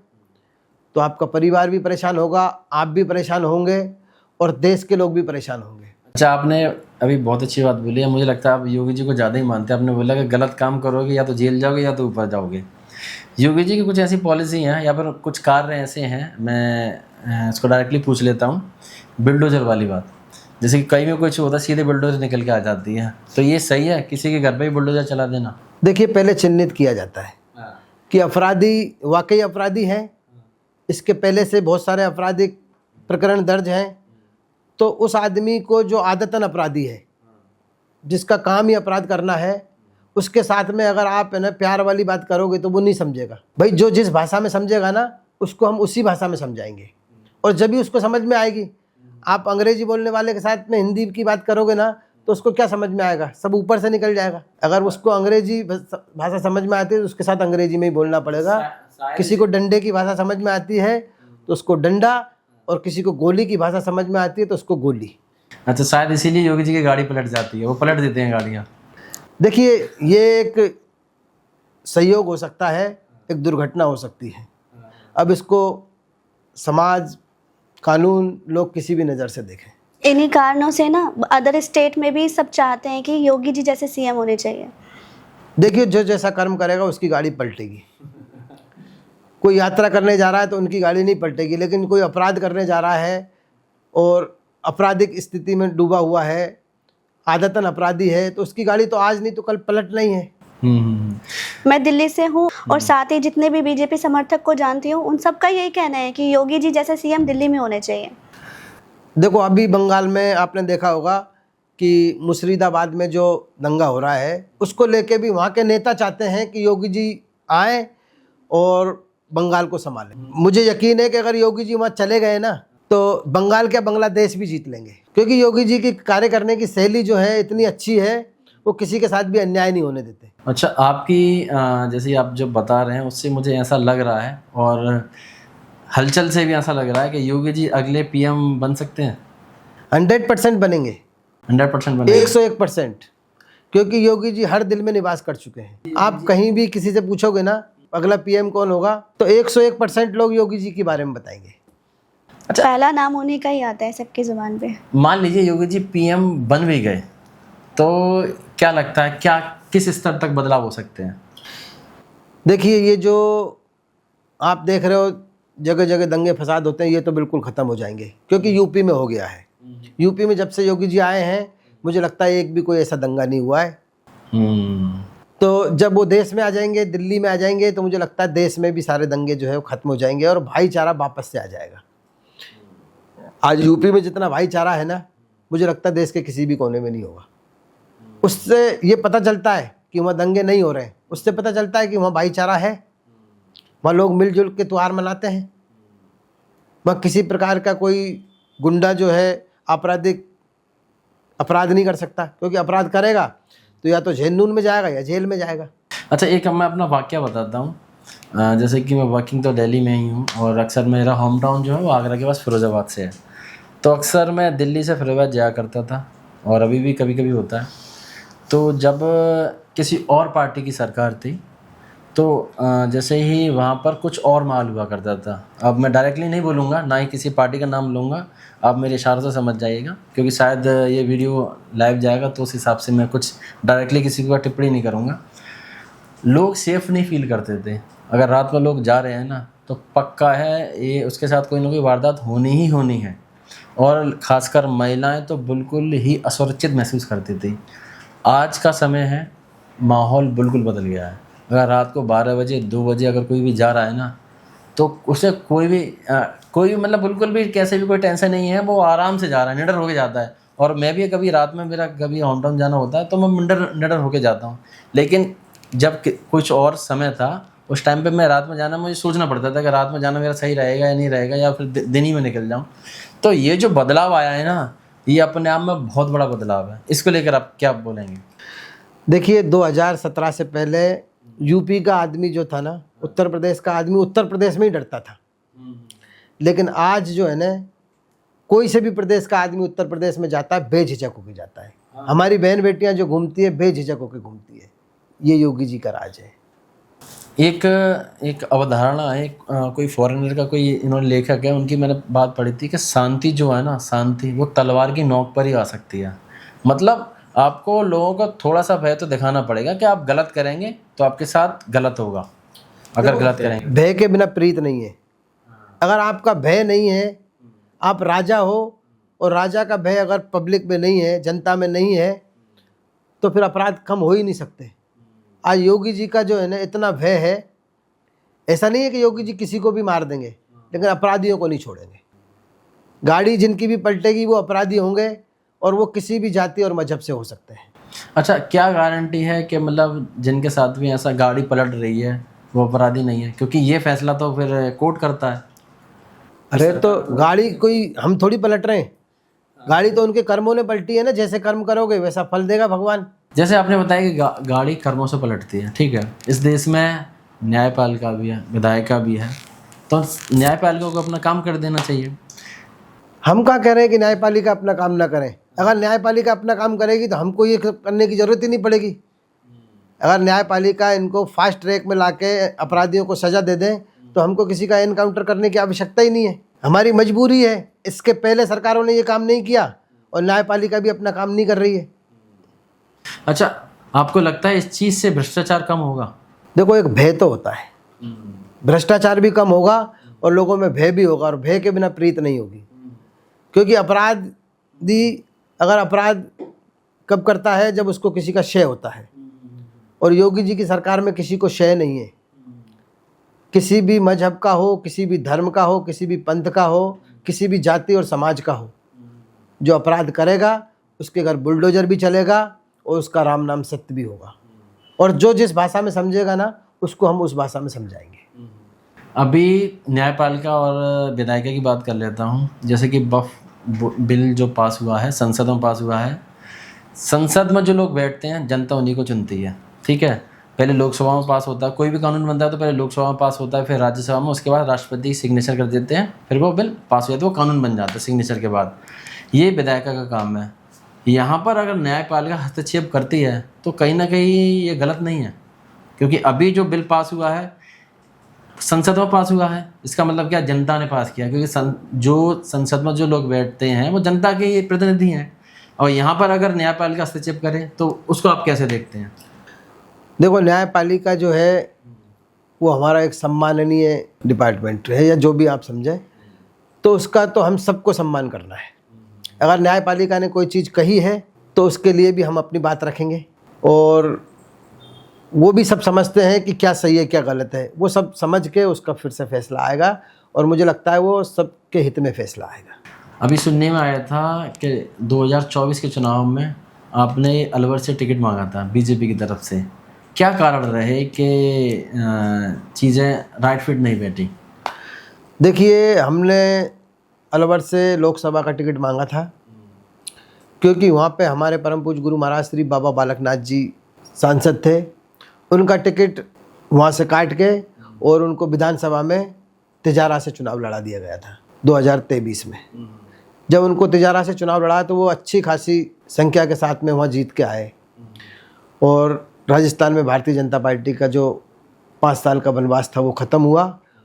तो आपका परिवार भी परेशान होगा, आप भी परेशान होंगे, और देश के लोग भी परेशान होंगे। अच्छा, आपने अभी बहुत अच्छी बात बोली है। मुझे लगता है आप योगी जी को ज़्यादा ही मानते हैं। आपने बोला कि गलत काम करोगे या तो जेल जाओगे या तो ऊपर जाओगे। योगी जी की कुछ ऐसी पॉलिसी हैं या फिर कुछ कार्य ऐसे हैं, मैं इसको डायरेक्टली पूछ लेता हूँ। बिल्डोजर वाली बात, जैसे कि कहीं में कुछ होता है सीधे बुलडोजर निकल के आ जाती है, तो ये सही है किसी के घर पे ही बुलडोजर चला देना? देखिए, पहले चिन्हित किया जाता है कि अपराधी वाकई अपराधी हैं, इसके पहले से बहुत सारे आपराधिक प्रकरण दर्ज हैं, तो उस आदमी को जो आदतन अपराधी है, जिसका काम ही अपराध करना है, उसके साथ में अगर आप है ना प्यार वाली बात करोगे तो वो नहीं समझेगा। भाई, जो जिस भाषा में समझेगा ना उसको हम उसी भाषा में समझाएंगे, और जब भी उसको समझ में आएगी। आप अंग्रेजी बोलने वाले के साथ में हिंदी की बात करोगे ना तो उसको क्या समझ में आएगा? सब ऊपर से निकल जाएगा। अगर उसको अंग्रेजी भाषा समझ में आती है तो उसके साथ अंग्रेजी में ही बोलना पड़ेगा। किसी को डंडे की भाषा समझ में आती है तो उसको डंडा, और किसी को गोली की भाषा समझ में आती है तो उसको गोली। अच्छा, शायद इसीलिए योगी जी की गाड़ी पलट जाती है, वो पलट देते हैं गाड़ियाँ। देखिए, ये एक संयोग हो सकता है, एक दुर्घटना हो सकती है। अब इसको समाज, कानून, लोग किसी भी नज़र से देखें। इन्हीं कारणों से ना अदर स्टेट में भी सब चाहते हैं कि योगी जी जैसे सीएम होने चाहिए। देखिए, जो जैसा कर्म करेगा उसकी गाड़ी पलटेगी। कोई यात्रा करने जा रहा है तो उनकी गाड़ी नहीं पलटेगी, लेकिन कोई अपराध करने जा रहा है और आपराधिक स्थिति में डूबा हुआ है, आदतन अपराधी है, तो उसकी गाड़ी तो आज नहीं तो कल पलटना ही है। मैं दिल्ली से हूँ और साथ ही जितने भी बीजेपी समर्थक को जानती हूँ, उन सबका यही कहना है कि योगी जी जैसे सीएम दिल्ली में होने चाहिए। देखो, अभी बंगाल में आपने देखा होगा कि मुर्शिदाबाद में जो दंगा हो रहा है उसको लेके भी वहाँ के नेता चाहते हैं कि योगी जी आए और बंगाल को संभालें। मुझे यकीन है कि अगर योगी जी वहाँ चले गए ना तो बंगाल क्या बांग्लादेश भी जीत लेंगे, क्योंकि योगी जी की कार्य करने की शैली जो है इतनी अच्छी है, वो किसी के साथ भी अन्याय नहीं होने देते। अच्छा, आपकी जैसे आप जो बता रहे हैं उससे मुझे ऐसा लग रहा है, और हलचल से भी ऐसा लग रहा है कि योगी जी अगले पीएम बन सकते हैं। 100% बनेंगे, 100% बनेंगे, 101%, क्योंकि योगी जी हर दिल में निवास कर चुके हैं। आप कहीं भी किसी से पूछोगे ना अगला पीएम कौन होगा, तो 101% लोग योगी जी के बारे में बताएंगे। अच्छा, पहला नाम उन्हीं का ही आता है सबकी जुबान पे। मान लीजिए योगी जी पीएम बन भी गए तो क्या लगता है, क्या किस स्तर तक बदलाव हो सकते हैं? देखिए, ये जो आप देख रहे हो जगह जगह दंगे फसाद होते हैं, ये तो बिल्कुल ख़त्म हो जाएंगे, क्योंकि यूपी में हो गया है। यूपी में जब से योगी जी आए हैं मुझे लगता है एक भी कोई ऐसा दंगा नहीं हुआ है। तो जब वो देश में आ जाएंगे, दिल्ली में आ जाएंगे, तो मुझे लगता है देश में भी सारे दंगे जो है वो ख़त्म हो जाएंगे और भाईचारा वापस से आ जाएगा। आज यूपी में जितना भाईचारा है ना, मुझे लगता है देश के किसी भी कोने में नहीं होगा। उससे ये पता चलता है कि वहाँ दंगे नहीं हो रहे हैं, उससे पता चलता है कि वहाँ भाईचारा है, वहाँ लोग मिलजुल के त्यौहार मनाते हैं, वहाँ किसी प्रकार का कोई गुंडा जो है आपराधिक अपराध नहीं कर सकता, क्योंकि अपराध करेगा तो या तो जेल में जाएगा या जेल में जाएगा। अच्छा, एक मैं अपना वाकया बताता हूँ। जैसे कि मैं वर्किंग तो दिल्ली में ही हूँ और अक्सर मेरा होम टाउन जो है वो आगरा के पास फिरोज़ाबाद से है, तो अक्सर मैं दिल्ली से फिरोज़ाबाद जाया करता था और अभी भी कभी कभी होता है। तो जब किसी और पार्टी की सरकार थी तो जैसे ही वहाँ पर कुछ और माहौल हुआ करता था। अब मैं डायरेक्टली नहीं बोलूँगा, ना ही किसी पार्टी का नाम लूँगा, आप मेरे इशारों से समझ जाइएगा, क्योंकि शायद ये वीडियो लाइव जाएगा तो उस हिसाब से मैं कुछ डायरेक्टली किसी को टिप्पणी नहीं करूँगा। लोग सेफ़ नहीं फील करते थे। अगर रात में लोग जा रहे हैं ना तो पक्का है ये उसके साथ कोई ना कोई वारदात होनी ही होनी है, और ख़ासकर महिलाएं तो बिल्कुल ही असुरक्षित महसूस करती थी। आज का समय है, माहौल बिल्कुल बदल गया है। अगर रात को 12 बजे 2 बजे अगर कोई भी जा रहा है ना तो उसे कोई भी मतलब बिल्कुल भी कैसे भी कोई टेंशन नहीं है, वो आराम से जा रहा है, निडर होके जाता है। और मैं भी कभी रात में मेरा कभी होम टाउन जाना होता है तो मैं निडर होके जाता हूँ। लेकिन जब कुछ और समय था उस टाइम पे मैं रात में जाना, मुझे सोचना पड़ता था कि रात में जाना मेरा सही रहेगा या नहीं रहेगा, या फिर दिन ही में निकल जाऊँ। तो ये जो बदलाव आया है ना, ये अपने आप में बहुत बड़ा बदलाव है। इसको लेकर आप क्या बोलेंगे? देखिए 2017 से पहले यूपी का आदमी जो था ना, उत्तर प्रदेश का आदमी उत्तर प्रदेश में ही डरता था। लेकिन आज जो है ना, कोई से भी प्रदेश का आदमी उत्तर प्रदेश में जाता है बेझिझक होकर जाता है। हमारी बहन बेटियां जो घूमती है बेझिझक होकर घूमती है। ये योगी जी का राज है। एक अवधारणा है, कोई फॉरेनर का कोई इन्होंने लेखक है, उनकी मैंने बात पढ़ी थी कि शांति जो है ना, शांति वो तलवार की नोक पर ही आ सकती है। मतलब आपको लोगों को थोड़ा सा भय तो दिखाना पड़ेगा कि आप गलत करेंगे तो आपके साथ गलत होगा, अगर गलत करेंगे। भय के बिना प्रीत नहीं है। अगर आपका भय नहीं है, आप राजा हो और राजा का भय अगर पब्लिक में नहीं है, जनता में नहीं है, तो फिर अपराध कम हो ही नहीं सकते। आज योगी जी का जो है ना इतना भय है, ऐसा नहीं है कि योगी जी किसी को भी मार देंगे, लेकिन अपराधियों को नहीं छोड़ेंगे। गाड़ी जिनकी भी पलटेगी वो अपराधी होंगे, और वो किसी भी जाति और मजहब से हो सकते हैं। अच्छा, क्या गारंटी है कि मतलब जिनके साथ भी ऐसा गाड़ी पलट रही है वो अपराधी नहीं है? क्योंकि ये फैसला तो फिर कोर्ट करता है। अरे तो गाड़ी कोई हम थोड़ी पलट रहे हैं, गाड़ी तो उनके कर्मों ने पलटी है ना। जैसे कर्म करोगे वैसा फल देगा भगवान। जैसे आपने बताया कि गाड़ी कर्मों से पलटती है, ठीक है। इस देश में न्यायपालिका भी है, विधायिका भी है, तो न्यायपालिका को अपना काम कर देना चाहिए। हम क्या कह रहे हैं कि न्यायपालिका अपना काम ना करें? अगर न्यायपालिका अपना काम करेगी तो हमको ये करने की ज़रूरत ही नहीं पड़ेगी। अगर न्यायपालिका इनको फास्ट ट्रैक में लाके अपराधियों को सज़ा दे दें तो हमको किसी का एनकाउंटर करने की आवश्यकता ही नहीं है। हमारी मजबूरी है। इसके पहले सरकारों ने ये काम नहीं किया और न्यायपालिका भी अपना काम नहीं कर रही है। अच्छा, आपको लगता है इस चीज़ से भ्रष्टाचार कम होगा? देखो, एक भय तो होता है, भ्रष्टाचार भी कम होगा और लोगों में भय भी होगा, और भय के बिना प्रीत नहीं होगी। क्योंकि अपराधी अगर अपराध कब करता है? जब उसको किसी का शय होता है, और योगी जी की सरकार में किसी को शय नहीं है। किसी भी मजहब का हो, किसी भी धर्म का हो, किसी भी पंथ का हो, किसी भी जाति और समाज का हो, जो अपराध करेगा उसके घर बुलडोजर भी चलेगा और उसका राम नाम सत्य भी होगा। और जो जिस भाषा में समझेगा ना, उसको हम उस भाषा में समझाएंगे। अभी न्यायपालिका और विधायिका की बात कर लेता हूँ। जैसे कि बिल जो पास हुआ है, संसद में पास हुआ है। संसद में जो लोग बैठते हैं जनता उन्हीं को चुनती है, ठीक है। पहले लोकसभा में पास होता है, कोई भी कानून बनता है तो पहले लोकसभा में पास होता है, फिर राज्यसभा में, उसके बाद राष्ट्रपति सिग्नेचर कर देते हैं, फिर वो बिल पास हो जाता है, वो कानून बन जाता है सिग्नेचर के बाद। ये विधायिका का काम है। यहाँ पर अगर न्यायपालिका हस्तक्षेप करती है तो कहीं ना कहीं ये गलत नहीं है, क्योंकि अभी जो बिल पास हुआ है संसद में पास हुआ है, इसका मतलब क्या? जनता ने पास किया, क्योंकि जो संसद में जो लोग बैठते हैं वो जनता के प्रतिनिधि हैं। और यहाँ पर अगर न्यायपालिका हस्तक्षेप करे तो उसको आप कैसे देखते हैं? देखो, न्यायपालिका जो है वो हमारा एक सम्माननीय डिपार्टमेंट है, या जो भी आप समझें, तो उसका तो हम सबको सम्मान करना है। अगर न्यायपालिका ने कोई चीज़ कही है तो उसके लिए भी हम अपनी बात रखेंगे, और वो भी सब समझते हैं कि क्या सही है क्या गलत है, वो सब समझ के उसका फिर से फैसला आएगा, और मुझे लगता है वो सबके हित में फैसला आएगा। अभी सुनने में आया था कि 2024 के चुनाव में आपने अलवर से टिकट मांगा था बीजेपी की तरफ से, क्या कारण रहे कि चीज़ें राइट फिट नहीं बैठी? देखिए, हमने अलवर से लोकसभा का टिकट मांगा था क्योंकि वहाँ पे हमारे परम पूज्य गुरु महाराज श्री बाबा बालकनाथ जी सांसद थे। उनका टिकट वहाँ से काट के और उनको विधानसभा में तिजारा से चुनाव लड़ा दिया गया था 2023 में। जब उनको तिजारा से चुनाव लड़ा तो वो अच्छी खासी संख्या के साथ में वहाँ जीत के आए, और राजस्थान में भारतीय जनता पार्टी का जो 5 साल का वनवास था वो ख़त्म हुआ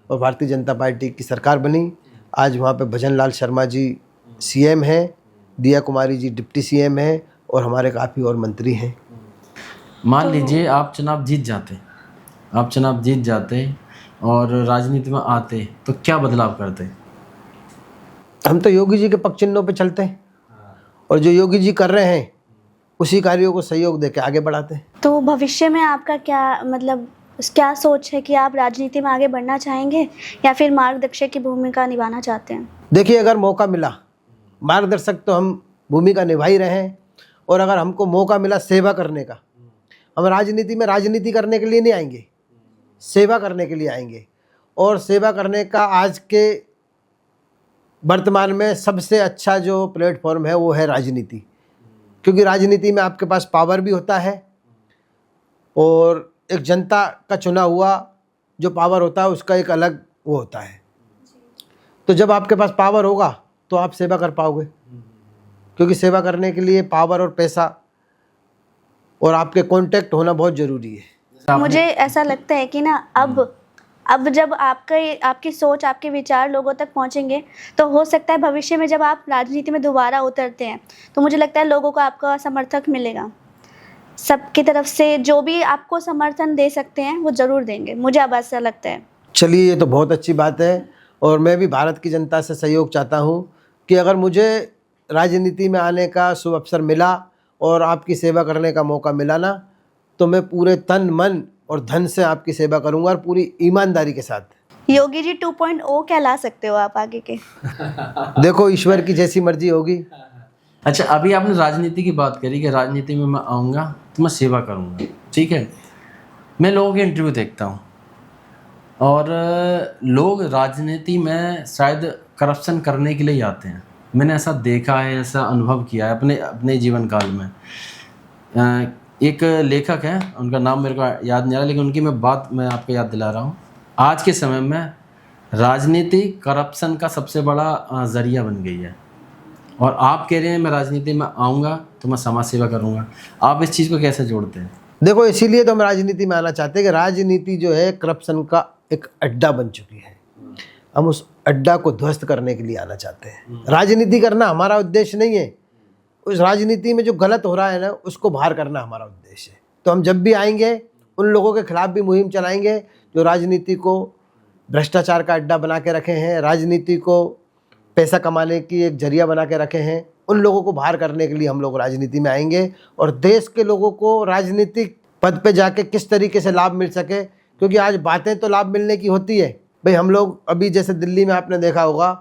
और भारतीय जनता पार्टी की सरकार बनी। आज वहाँ पे भजन लाल शर्मा जी सीएम हैं, दिया कुमारी जी डिप्टी सीएम हैं, और हमारे काफ़ी और मंत्री हैं। मान लीजिए आप चुनाव जीत जाते और राजनीति में आते तो क्या बदलाव करते? हम तो योगी जी के पक्ष चिन्हों पे चलते हैं, और जो योगी जी कर रहे हैं उसी कार्यों को सहयोग देके आगे बढ़ाते हैं। तो भविष्य में आपका क्या मतलब क्या सोच है कि आप राजनीति में आगे बढ़ना चाहेंगे या फिर मार्गदर्शक की भूमिका निभाना चाहते हैं? देखिए, अगर मौका मिला, मार्गदर्शक तो हम भूमिका निभा ही रहे हैं, और अगर हमको मौका मिला सेवा करने का, हम राजनीति में राजनीति करने के लिए नहीं आएंगे, सेवा करने के लिए आएंगे। और सेवा करने का आज के वर्तमान में सबसे अच्छा जो प्लेटफॉर्म है वो है राजनीति, क्योंकि राजनीति में आपके पास पावर भी होता है, और एक जनता का चुना हुआ जो पावर होता है उसका एक अलग वो होता है। तो जब आपके पास पावर होगा तो आप सेवा कर पाओगे, क्योंकि सेवा करने के लिए पावर और पैसा और आपके कॉन्टेक्ट होना बहुत ज़रूरी है। मुझे ऐसा लगता है कि ना अब जब आपकी सोच, आपके विचार लोगों तक पहुंचेंगे तो हो सकता है भविष्य में जब आप राजनीति में दोबारा उतरते हैं तो मुझे लगता है लोगों को आपका समर्थक मिलेगा। सबकी तरफ से जो भी आपको समर्थन दे सकते हैं वो ज़रूर देंगे, मुझे अब ऐसा लगता है। चलिए, ये तो बहुत अच्छी बात है, और मैं भी भारत की जनता से सहयोग चाहता हूँ कि अगर मुझे राजनीति में आने का शुभ अवसर मिला और आपकी सेवा करने का मौका मिला ना, तो मैं पूरे तन मन और धन से आपकी सेवा करूंगा, और पूरी ईमानदारी के साथ। योगी जी 2.0 क्या ला सकते हो आप आगे के? देखो, ईश्वर की जैसी मर्जी होगी। अच्छा, अभी आपने राजनीति की बात करी कि राजनीति में मैं आऊँगा तो मैं सेवा करूँगा, ठीक है। मैं लोगों के इंटरव्यू देखता हूँ, और लोग राजनीति में शायद करप्शन करने के लिए ही आते हैं। मैंने ऐसा देखा है, ऐसा अनुभव किया है अपने जीवन काल में। एक लेखक हैं, उनका नाम मेरे को याद नहीं आ रहा, लेकिन उनकी बात मैं आपको याद दिला रहा हूँ। आज के समय में राजनीति करप्शन का सबसे बड़ा ज़रिया बन गई है, और आप कह रहे हैं मैं राजनीति में आऊँगा तो मैं समाज सेवा करूँगा। आप इस चीज़ को कैसे जोड़ते हैं? देखो, इसीलिए तो हम राजनीति में आना चाहते हैं कि राजनीति जो है करप्शन का एक अड्डा बन चुकी है। हम उस अड्डा को ध्वस्त करने के लिए आना चाहते हैं। राजनीति करना हमारा उद्देश्य नहीं है, उस राजनीति में जो गलत हो रहा है ना उसको बाहर करना हमारा उद्देश्य है। तो हम जब भी आएंगे उन लोगों के खिलाफ भी मुहिम चलाएंगे जो राजनीति को भ्रष्टाचार का अड्डा बना के रखे हैं, राजनीति को पैसा कमाने की एक जरिया बना के रखे हैं। उन लोगों को बाहर करने के लिए हम लोग राजनीति में आएंगे, और देश के लोगों को राजनीतिक पद पे जाके किस तरीके से लाभ मिल सके, क्योंकि आज बातें तो लाभ मिलने की होती है भाई। हम लोग अभी जैसे दिल्ली में आपने देखा होगा,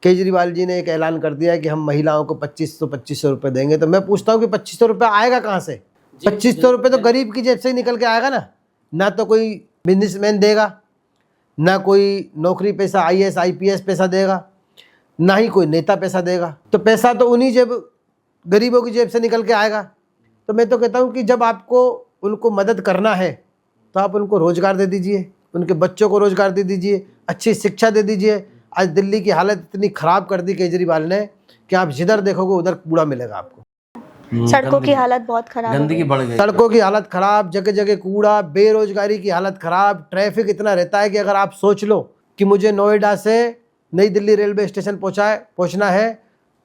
केजरीवाल जी ने एक ऐलान कर दिया है कि हम महिलाओं को 2500 रुपये देंगे। तो मैं पूछता हूँ कि 2500 रुपये आएगा कहाँ से? 2500 रुपये तो गरीब की जेब से ही निकल के आएगा ना तो कोई बिजनेसमैन देगा, ना कोई नौकरी पैसा IAS IPS पैसा देगा, ना ही कोई नेता पैसा देगा। तो पैसा तो उन्हीं गरीबों की जेब से निकल के आएगा। तो मैं तो कहता हूँ कि जब आपको उनको मदद करना है तो आप उनको रोज़गार दे दीजिए, उनके बच्चों को रोज़गार दे दीजिए, अच्छी शिक्षा दे दीजिए। आज दिल्ली की हालत इतनी ख़राब कर दी केजरीवाल ने कि आप जिधर देखोगे उधर कूड़ा मिलेगा आपको। सड़कों की हालत बहुत खराब, गंदगी बढ़ गई, सड़कों की हालत ख़राब, जगह जगह कूड़ा, बेरोजगारी की हालत ख़राब, ट्रैफिक इतना रहता है कि अगर आप सोच लो कि मुझे नोएडा से नई दिल्ली रेलवे स्टेशन पहुँचना है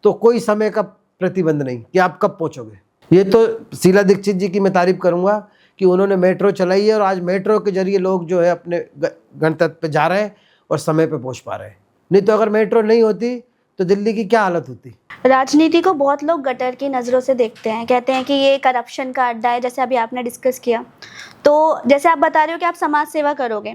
तो कोई समय का प्रतिबंध नहीं कि आप कब पहुँचोगे। ये तो शीला दीक्षित जी की मैं तारीफ़ करूँगा कि उन्होंने मेट्रो चलाई है और आज मेट्रो के जरिए लोग जो है अपने गंतव्य पे जा रहे हैं और समय पे पहुंच पा रहे हैं। नहीं तो अगर मेट्रो नहीं होती तो दिल्ली की क्या हालत होती। राजनीति को बहुत लोग गटर की नज़रों से देखते हैं, कहते हैं कि ये करप्शन का अड्डा है, जैसे अभी आपने डिस्कस किया। तो जैसे आप बता रहे हो कि आप समाज सेवा करोगे,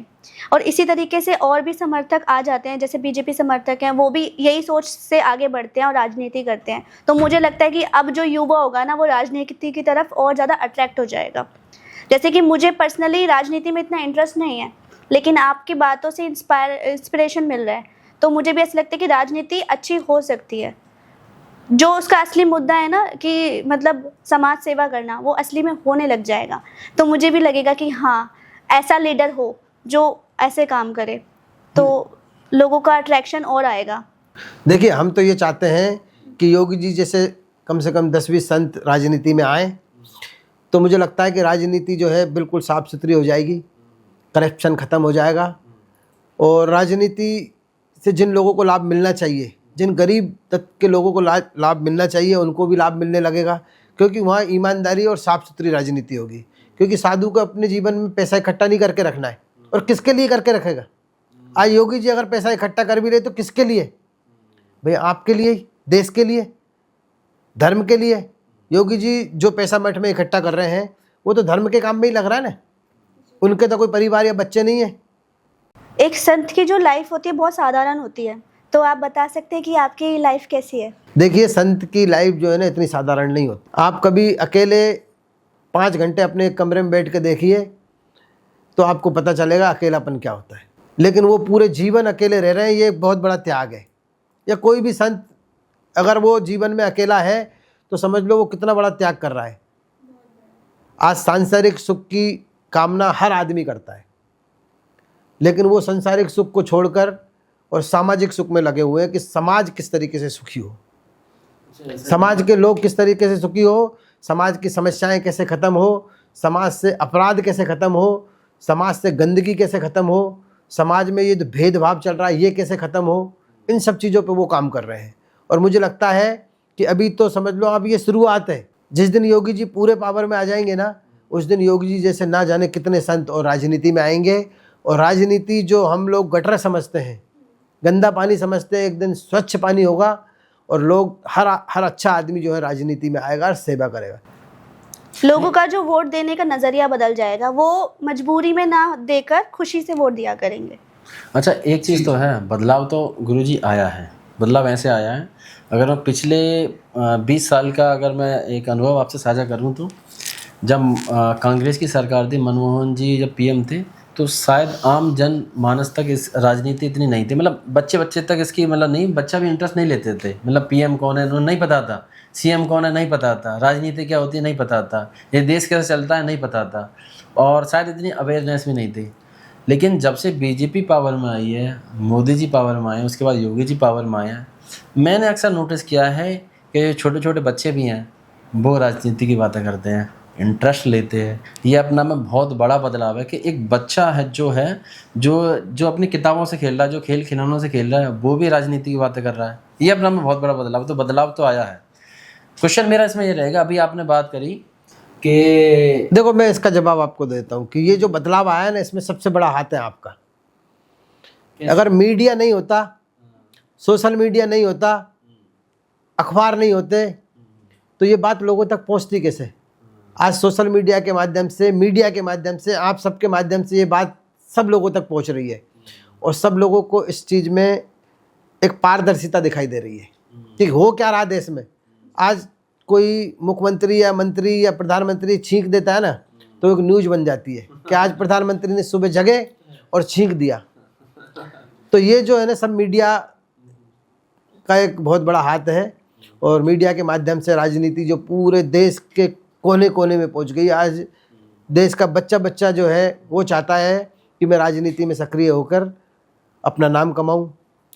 और इसी तरीके से और भी समर्थक आ जाते हैं, जैसे बीजेपी समर्थक हैं, वो भी यही सोच से आगे बढ़ते हैं और राजनीति करते हैं। तो मुझे लगता है कि अब जो युवा होगा ना, वो राजनीति की तरफ और ज़्यादा अट्रैक्ट हो जाएगा। जैसे कि मुझे पर्सनली राजनीति में इतना इंटरेस्ट नहीं है, लेकिन आपकी बातों से इंस्पिरेशन मिल रहा है, तो मुझे भी ऐसा लगता है कि राजनीति अच्छी हो सकती है। जो उसका असली मुद्दा है ना कि मतलब समाज सेवा करना, वो असली में होने लग जाएगा। तो मुझे भी लगेगा कि हाँ, ऐसा लीडर हो जो ऐसे काम करे, तो लोगों का अट्रैक्शन और आएगा। देखिए, हम तो ये चाहते हैं कि योगी जी जैसे कम से कम 10-20 संत राजनीति में आए, तो मुझे लगता है कि राजनीति जो है बिल्कुल साफ़ सुथरी हो जाएगी, करप्शन ख़त्म हो जाएगा, और राजनीति से जिन लोगों को लाभ मिलना चाहिए, जिन गरीब तक के लोगों को लाभ मिलना चाहिए, उनको भी लाभ मिलने लगेगा, क्योंकि वहाँ ईमानदारी और साफ़ सुथरी राजनीति होगी। क्योंकि साधु को अपने जीवन में पैसा इकट्ठा नहीं करके रखना है, और किसके लिए करके रखेगा। आज योगी जी अगर पैसा इकट्ठा कर भी रहे तो किसके लिए भैया? आपके लिए, देश के लिए, धर्म के लिए। योगी जी जो पैसा मठ में इकट्ठा कर रहे हैं वो तो धर्म के काम में ही लग रहा है ना। उनके तो कोई परिवार या बच्चे नहीं है। एक संत की जो लाइफ होती है बहुत साधारण होती है, तो आप बता सकते हैं कि आपकी लाइफ कैसी है? देखिए, संत की लाइफ जो है ना इतनी साधारण नहीं होती। आप कभी अकेले 5 घंटे अपने कमरे में बैठ के देखिए तो आपको पता चलेगा अकेलापन क्या होता है। लेकिन वो पूरे जीवन अकेले रह रहे हैं, ये बहुत बड़ा त्याग है। या कोई भी संत अगर वो जीवन में अकेला है तो समझ लो वो कितना बड़ा त्याग कर रहा है। आज सांसारिक सुख की कामना हर आदमी करता है, लेकिन वो सांसारिक सुख को छोड़कर और सामाजिक सुख में लगे हुए हैं कि समाज किस तरीके से सुखी हो, समाज के लोग किस तरीके से सुखी हो, समाज की समस्याएं कैसे ख़त्म हो, समाज से अपराध कैसे ख़त्म हो, समाज से गंदगी कैसे ख़त्म हो, समाज में ये जो भेदभाव चल रहा है ये कैसे ख़त्म हो। इन सब चीज़ों पे वो काम कर रहे हैं। और मुझे लगता है कि अभी तो समझ लो अब ये शुरुआत है। जिस दिन योगी जी पूरे पावर में आ जाएंगे ना, उस दिन योगी जी जैसे ना जाने कितने संत और राजनीति में आएंगे। और राजनीति जो हम लोग गटर समझते हैं, गंदा पानी समझते हैं, एक दिन स्वच्छ पानी होगा और लोग हर अच्छा आदमी जो है राजनीति में आएगा और सेवा करेगा। लोगों का जो वोट देने का नज़रिया बदल जाएगा, वो मजबूरी में ना देकर खुशी से वोट दिया करेंगे। अच्छा, एक चीज़ तो है, बदलाव तो गुरुजी आया है। बदलाव ऐसे आया है, अगर मैं पिछले 20 साल का अगर मैं एक अनुभव आपसे साझा करूं तो जब कांग्रेस की सरकार थी, मनमोहन जी जब पीएम थे, तो शायद आम जन मानस तक इस राजनीति इतनी नहीं थी। मतलब बच्चे तक इसकी मतलब नहीं, बच्चा भी इंटरेस्ट नहीं लेते थे। मतलब पीएम कौन है नहीं पता था, सीएम कौन है नहीं पता था, राजनीति क्या होती है नहीं पता था, ये देश कैसे चलता है नहीं पता था, और शायद इतनी अवेयरनेस भी नहीं थी। लेकिन जब से बीजेपी पावर में आई है, मोदी जी पावर में आए, उसके बाद योगी जी पावर में आए हैं, मैंने अक्सर नोटिस किया है कि छोटे छोटे बच्चे भी हैं वो राजनीति की बातें करते हैं, इंटरेस्ट लेते हैं। ये अपना में बहुत बड़ा बदलाव है कि एक बच्चा है जो अपनी किताबों से खेल रहा है, जो खेल खिलौनों से खेल रहा है, वो भी राजनीति की बातें कर रहा है। ये अपना में बहुत बड़ा बदलाव तो आया है। क्वेश्चन मेरा इसमें ये रहेगा, अभी आपने बात करी कि देखो, मैं इसका जवाब आपको देता हूँ कि ये जो बदलाव आया ना, इसमें सबसे बड़ा हाथ है आपका। अगर मीडिया नहीं होता, सोशल मीडिया नहीं होता, अखबार नहीं होते, तो ये बात लोगों तक पहुँचती कैसे? आज सोशल मीडिया के माध्यम से, मीडिया के माध्यम से, आप सबके माध्यम से ये बात सब लोगों तक पहुँच रही है, और सब लोगों को इस चीज़ में एक पारदर्शिता दिखाई दे रही है कि हो क्या रहा देश में। आज कोई मुख्यमंत्री या मंत्री या प्रधानमंत्री छींक देता है ना, तो एक न्यूज़ बन जाती है कि आज प्रधानमंत्री ने सुबह जगे और छींक दिया। तो ये जो है ना, सब मीडिया का एक बहुत बड़ा हाथ है, और मीडिया के माध्यम से राजनीति जो पूरे देश के कोने कोने में पहुंच गई। आज देश का बच्चा जो है वो चाहता है कि मैं राजनीति में सक्रिय होकर अपना नाम कमाऊं।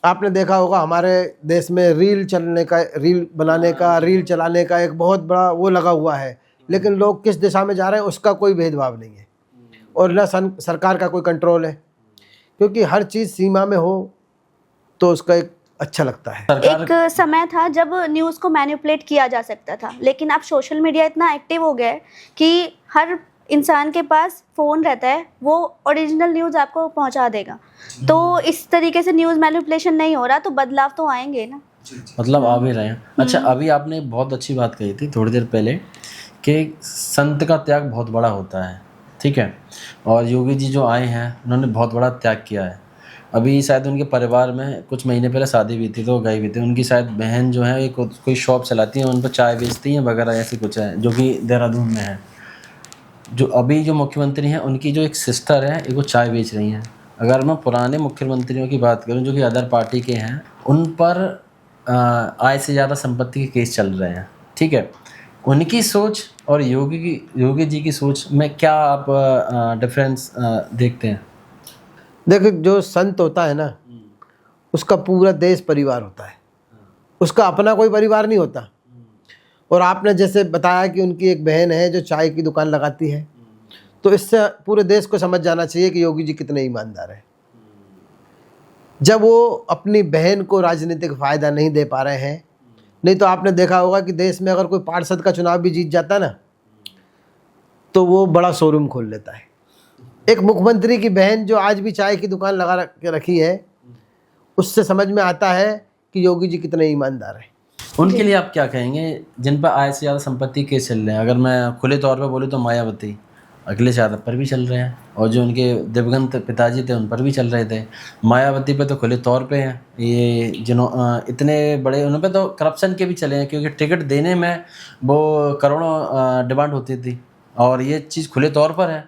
आपने देखा होगा हमारे देश में रील बनाने का, रील चलाने का एक बहुत बड़ा वो लगा हुआ है, लेकिन लोग किस दिशा में जा रहे हैं उसका कोई भेदभाव नहीं है, और ना सरकार का कोई कंट्रोल है, क्योंकि हर चीज़ सीमा में हो तो उसका एक अच्छा लगता है। एक समय था जब न्यूज़ को मैनिपुलेट किया जा सकता था, लेकिन अब सोशल मीडिया इतना एक्टिव हो गया है कि हर इंसान के पास फ़ोन रहता है वो ओरिजिनल न्यूज़ आपको पहुंचा देगा। तो इस तरीके से न्यूज़ मैनिपुलेशन नहीं हो रहा, तो बदलाव तो आएंगे ना। मतलब आ भी रहे हैं। अच्छा, अभी आपने बहुत अच्छी बात कही थी थोड़ी देर पहले कि संत का त्याग बहुत बड़ा होता है, ठीक है, और योगी जी जो आए हैं उन्होंने बहुत बड़ा त्याग किया है। अभी शायद उनके परिवार में कुछ महीने पहले शादी भी थी तो वो गए भी थे। उनकी शायद बहन जो है एक कोई शॉप चलाती है, उन पर चाय बेचती हैं वगैरह ऐसी कुछ है, जो कि देहरादून में है। जो अभी जो मुख्यमंत्री हैं उनकी जो एक सिस्टर है, एक वो चाय बेच रही हैं। अगर मैं पुराने मुख्यमंत्रियों की बात करूं जो कि अदर पार्टी के हैं, उन पर आय से ज़्यादा संपत्ति के केस चल रहे हैं, ठीक है। उनकी सोच और योगी जी की सोच में क्या आप डिफरेंस देखते हैं? देखो, जो संत होता है ना, उसका पूरा देश परिवार होता है, उसका अपना कोई परिवार नहीं होता। और आपने जैसे बताया कि उनकी एक बहन है जो चाय की दुकान लगाती है, तो इससे पूरे देश को समझ जाना चाहिए कि योगी जी कितने ईमानदार हैं। जब वो अपनी बहन को राजनीतिक फ़ायदा नहीं दे पा रहे हैं, नहीं तो आपने देखा होगा कि देश में अगर कोई पार्षद का चुनाव भी जीत जाता ना, तो वो बड़ा शोरूम खोल लेता है। एक मुख्यमंत्री की बहन जो आज भी चाय की दुकान लगा रखी है, उससे समझ में आता है कि योगी जी कितने ईमानदार हैं। उनके लिए आप क्या कहेंगे जिन पर आय से ज़्यादा संपत्ति केस चल रहे हैं? अगर मैं खुले तौर पर बोलूँ तो मायावती, अखिलेश यादव पर भी चल रहे हैं, और जो उनके दिवंगत पिताजी थे उन पर भी चल रहे थे। मायावती पे तो खुले तौर पे हैं, ये इतने बड़े, उन पे तो करप्शन के भी चले हैं, क्योंकि टिकट देने में वो करोड़ों डिमांड होती थी, और ये चीज़ खुले तौर पर है।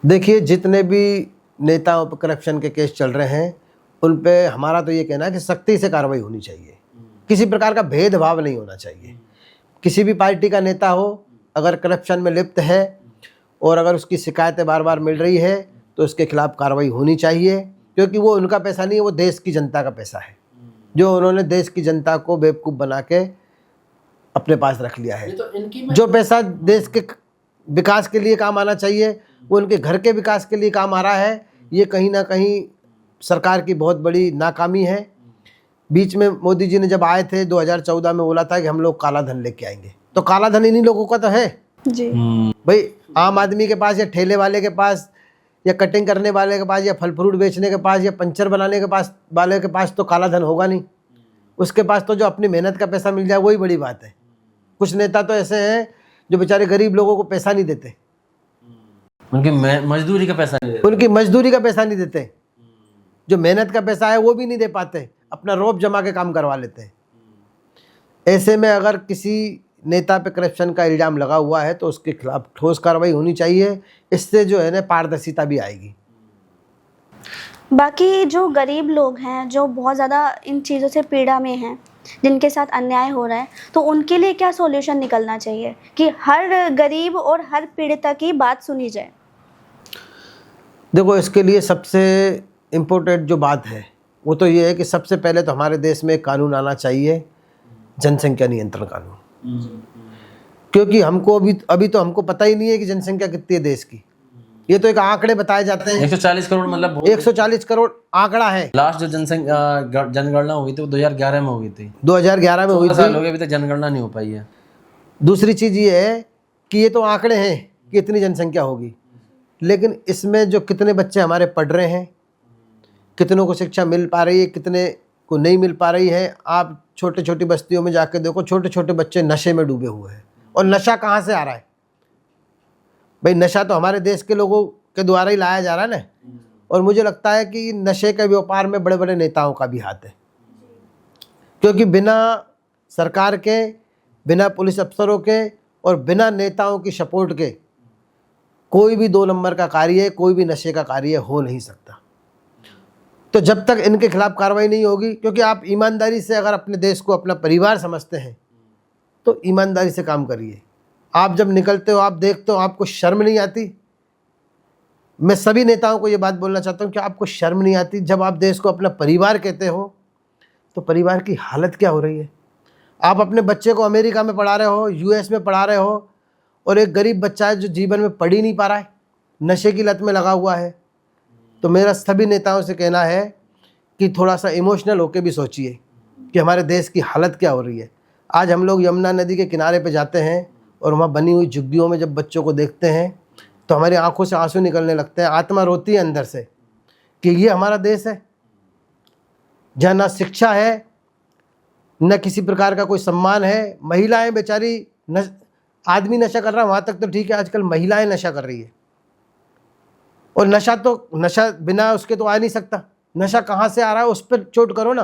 देखिए, जितने भी नेताओं पर करप्शन के केस चल रहे हैं, उन पे हमारा तो ये कहना है कि सख्ती से कार्रवाई होनी चाहिए। किसी प्रकार का भेदभाव नहीं होना चाहिए। किसी भी पार्टी का नेता हो, अगर करप्शन में लिप्त है और अगर उसकी शिकायतें बार बार मिल रही है, तो उसके खिलाफ कार्रवाई होनी चाहिए, क्योंकि वो उनका पैसा नहीं है, वो देश की जनता का पैसा है, जो उन्होंने देश की जनता को बेवकूफ़ बना के अपने पास रख लिया है। जो पैसा देश के विकास के लिए काम आना चाहिए, वो उनके घर के विकास के लिए काम आ रहा है। ये कहीं ना कहीं सरकार की बहुत बड़ी नाकामी है। बीच में मोदी जी ने जब आए थे 2014 में, बोला था कि हम लोग काला धन लेके आएंगे, तो काला धन इन्हीं लोगों का तो है जी। भाई। आम आदमी के पास या ठेले वाले के पास या कटिंग करने वाले के पास या फल फ्रूट बेचने के पास या पंचर बनाने के पास वाले के पास तो काला धन होगा नहीं। उसके पास तो जो अपनी मेहनत का पैसा मिल जाए वही बड़ी बात है। कुछ नेता तो ऐसे हैं जो बेचारे गरीब लोगों को पैसा नहीं देते, उनकी मजदूरी का पैसा नहीं देते, उनकी मजदूरी का पैसा नहीं देते, जो मेहनत का पैसा है वो भी नहीं दे पाते, अपना रौब जमा के काम करवा लेते हैं। ऐसे में अगर किसी नेता पे करप्शन का इल्ज़ाम लगा हुआ है तो उसके खिलाफ ठोस कार्रवाई होनी चाहिए। इससे जो है ना पारदर्शिता भी आएगी। बाकी जो गरीब लोग हैं, जो बहुत ज़्यादा इन चीज़ों से पीड़ा में हैं, जिनके साथ अन्याय हो रहा है, तो उनके लिए क्या सॉल्यूशन निकलना चाहिए कि हर गरीब और हर पीड़िता की बात सुनी जाए? देखो, इसके लिए सबसे इम्पोर्टेंट जो बात है वो तो ये है कि सबसे पहले तो हमारे देश में एक कानून आना चाहिए, जनसंख्या नियंत्रण कानून। क्योंकि हमको अभी तो हमको पता ही नहीं है कि जनसंख्या कितनी है देश की। ये तो एक आंकड़े बताए जाते हैं, 140 करोड़, मतलब 140 करोड़ आंकड़ा है। लास्ट जो जनगणना हुई थी वो 2011 में हुई थी, 2011 में हुई थी। लोग अभी तक जनगणना नहीं हो पाई है। दूसरी चीज़ ये है कि ये तो आंकड़े हैं कि इतनी जनसंख्या होगी, लेकिन इसमें जो कितने बच्चे हमारे पढ़ रहे हैं, कितनों को शिक्षा मिल पा रही है, कितने को नहीं मिल पा रही है। आप छोटे छोटी बस्तियों में जाके देखो, छोटे छोटे बच्चे नशे में डूबे हुए हैं। और नशा कहाँ से आ रहा है भाई? नशा तो हमारे देश के लोगों के द्वारा ही लाया जा रहा है ना। और मुझे लगता है कि नशे के व्यापार में बड़े बड़े नेताओं का भी हाथ है, क्योंकि बिना सरकार के, बिना पुलिस अफसरों के और बिना नेताओं की सपोर्ट के कोई भी 2 नंबर का कार्य, कोई भी नशे का कार्य हो नहीं सकता। तो जब तक इनके खिलाफ कार्रवाई नहीं होगी, क्योंकि आप ईमानदारी से अगर अपने देश को अपना परिवार समझते हैं तो ईमानदारी से काम करिए। आप जब निकलते हो, आप देखते हो, आपको शर्म नहीं आती? मैं सभी नेताओं को ये बात बोलना चाहता हूँ कि आपको शर्म नहीं आती? जब आप देश को अपना परिवार कहते हो तो परिवार की हालत क्या हो रही है? आप अपने बच्चे को अमेरिका में पढ़ा रहे हो, यूएस में पढ़ा रहे हो, और एक गरीब बच्चा है जो जीवन में पढ़ ही नहीं पा रहा है, नशे की लत में लगा हुआ है। तो मेरा सभी नेताओं से कहना है कि थोड़ा सा इमोशनल होकर भी सोचिए कि हमारे देश की हालत क्या हो रही है। आज हम लोग यमुना नदी के किनारे पे जाते हैं और वहाँ बनी हुई झुग्गियों में जब बच्चों को देखते हैं तो हमारी आंखों से आंसू निकलने लगते हैं, आत्मा रोती है अंदर से कि ये हमारा देश है जहाँ ना शिक्षा है, न किसी प्रकार का कोई सम्मान है। महिलाएं बेचारी आदमी नशा कर रहा है वहाँ तक तो ठीक है, आजकल महिलाएं नशा कर रही है। और नशा बिना उसके तो आ नहीं सकता। नशा कहाँ से आ रहा है उस पर चोट करो ना।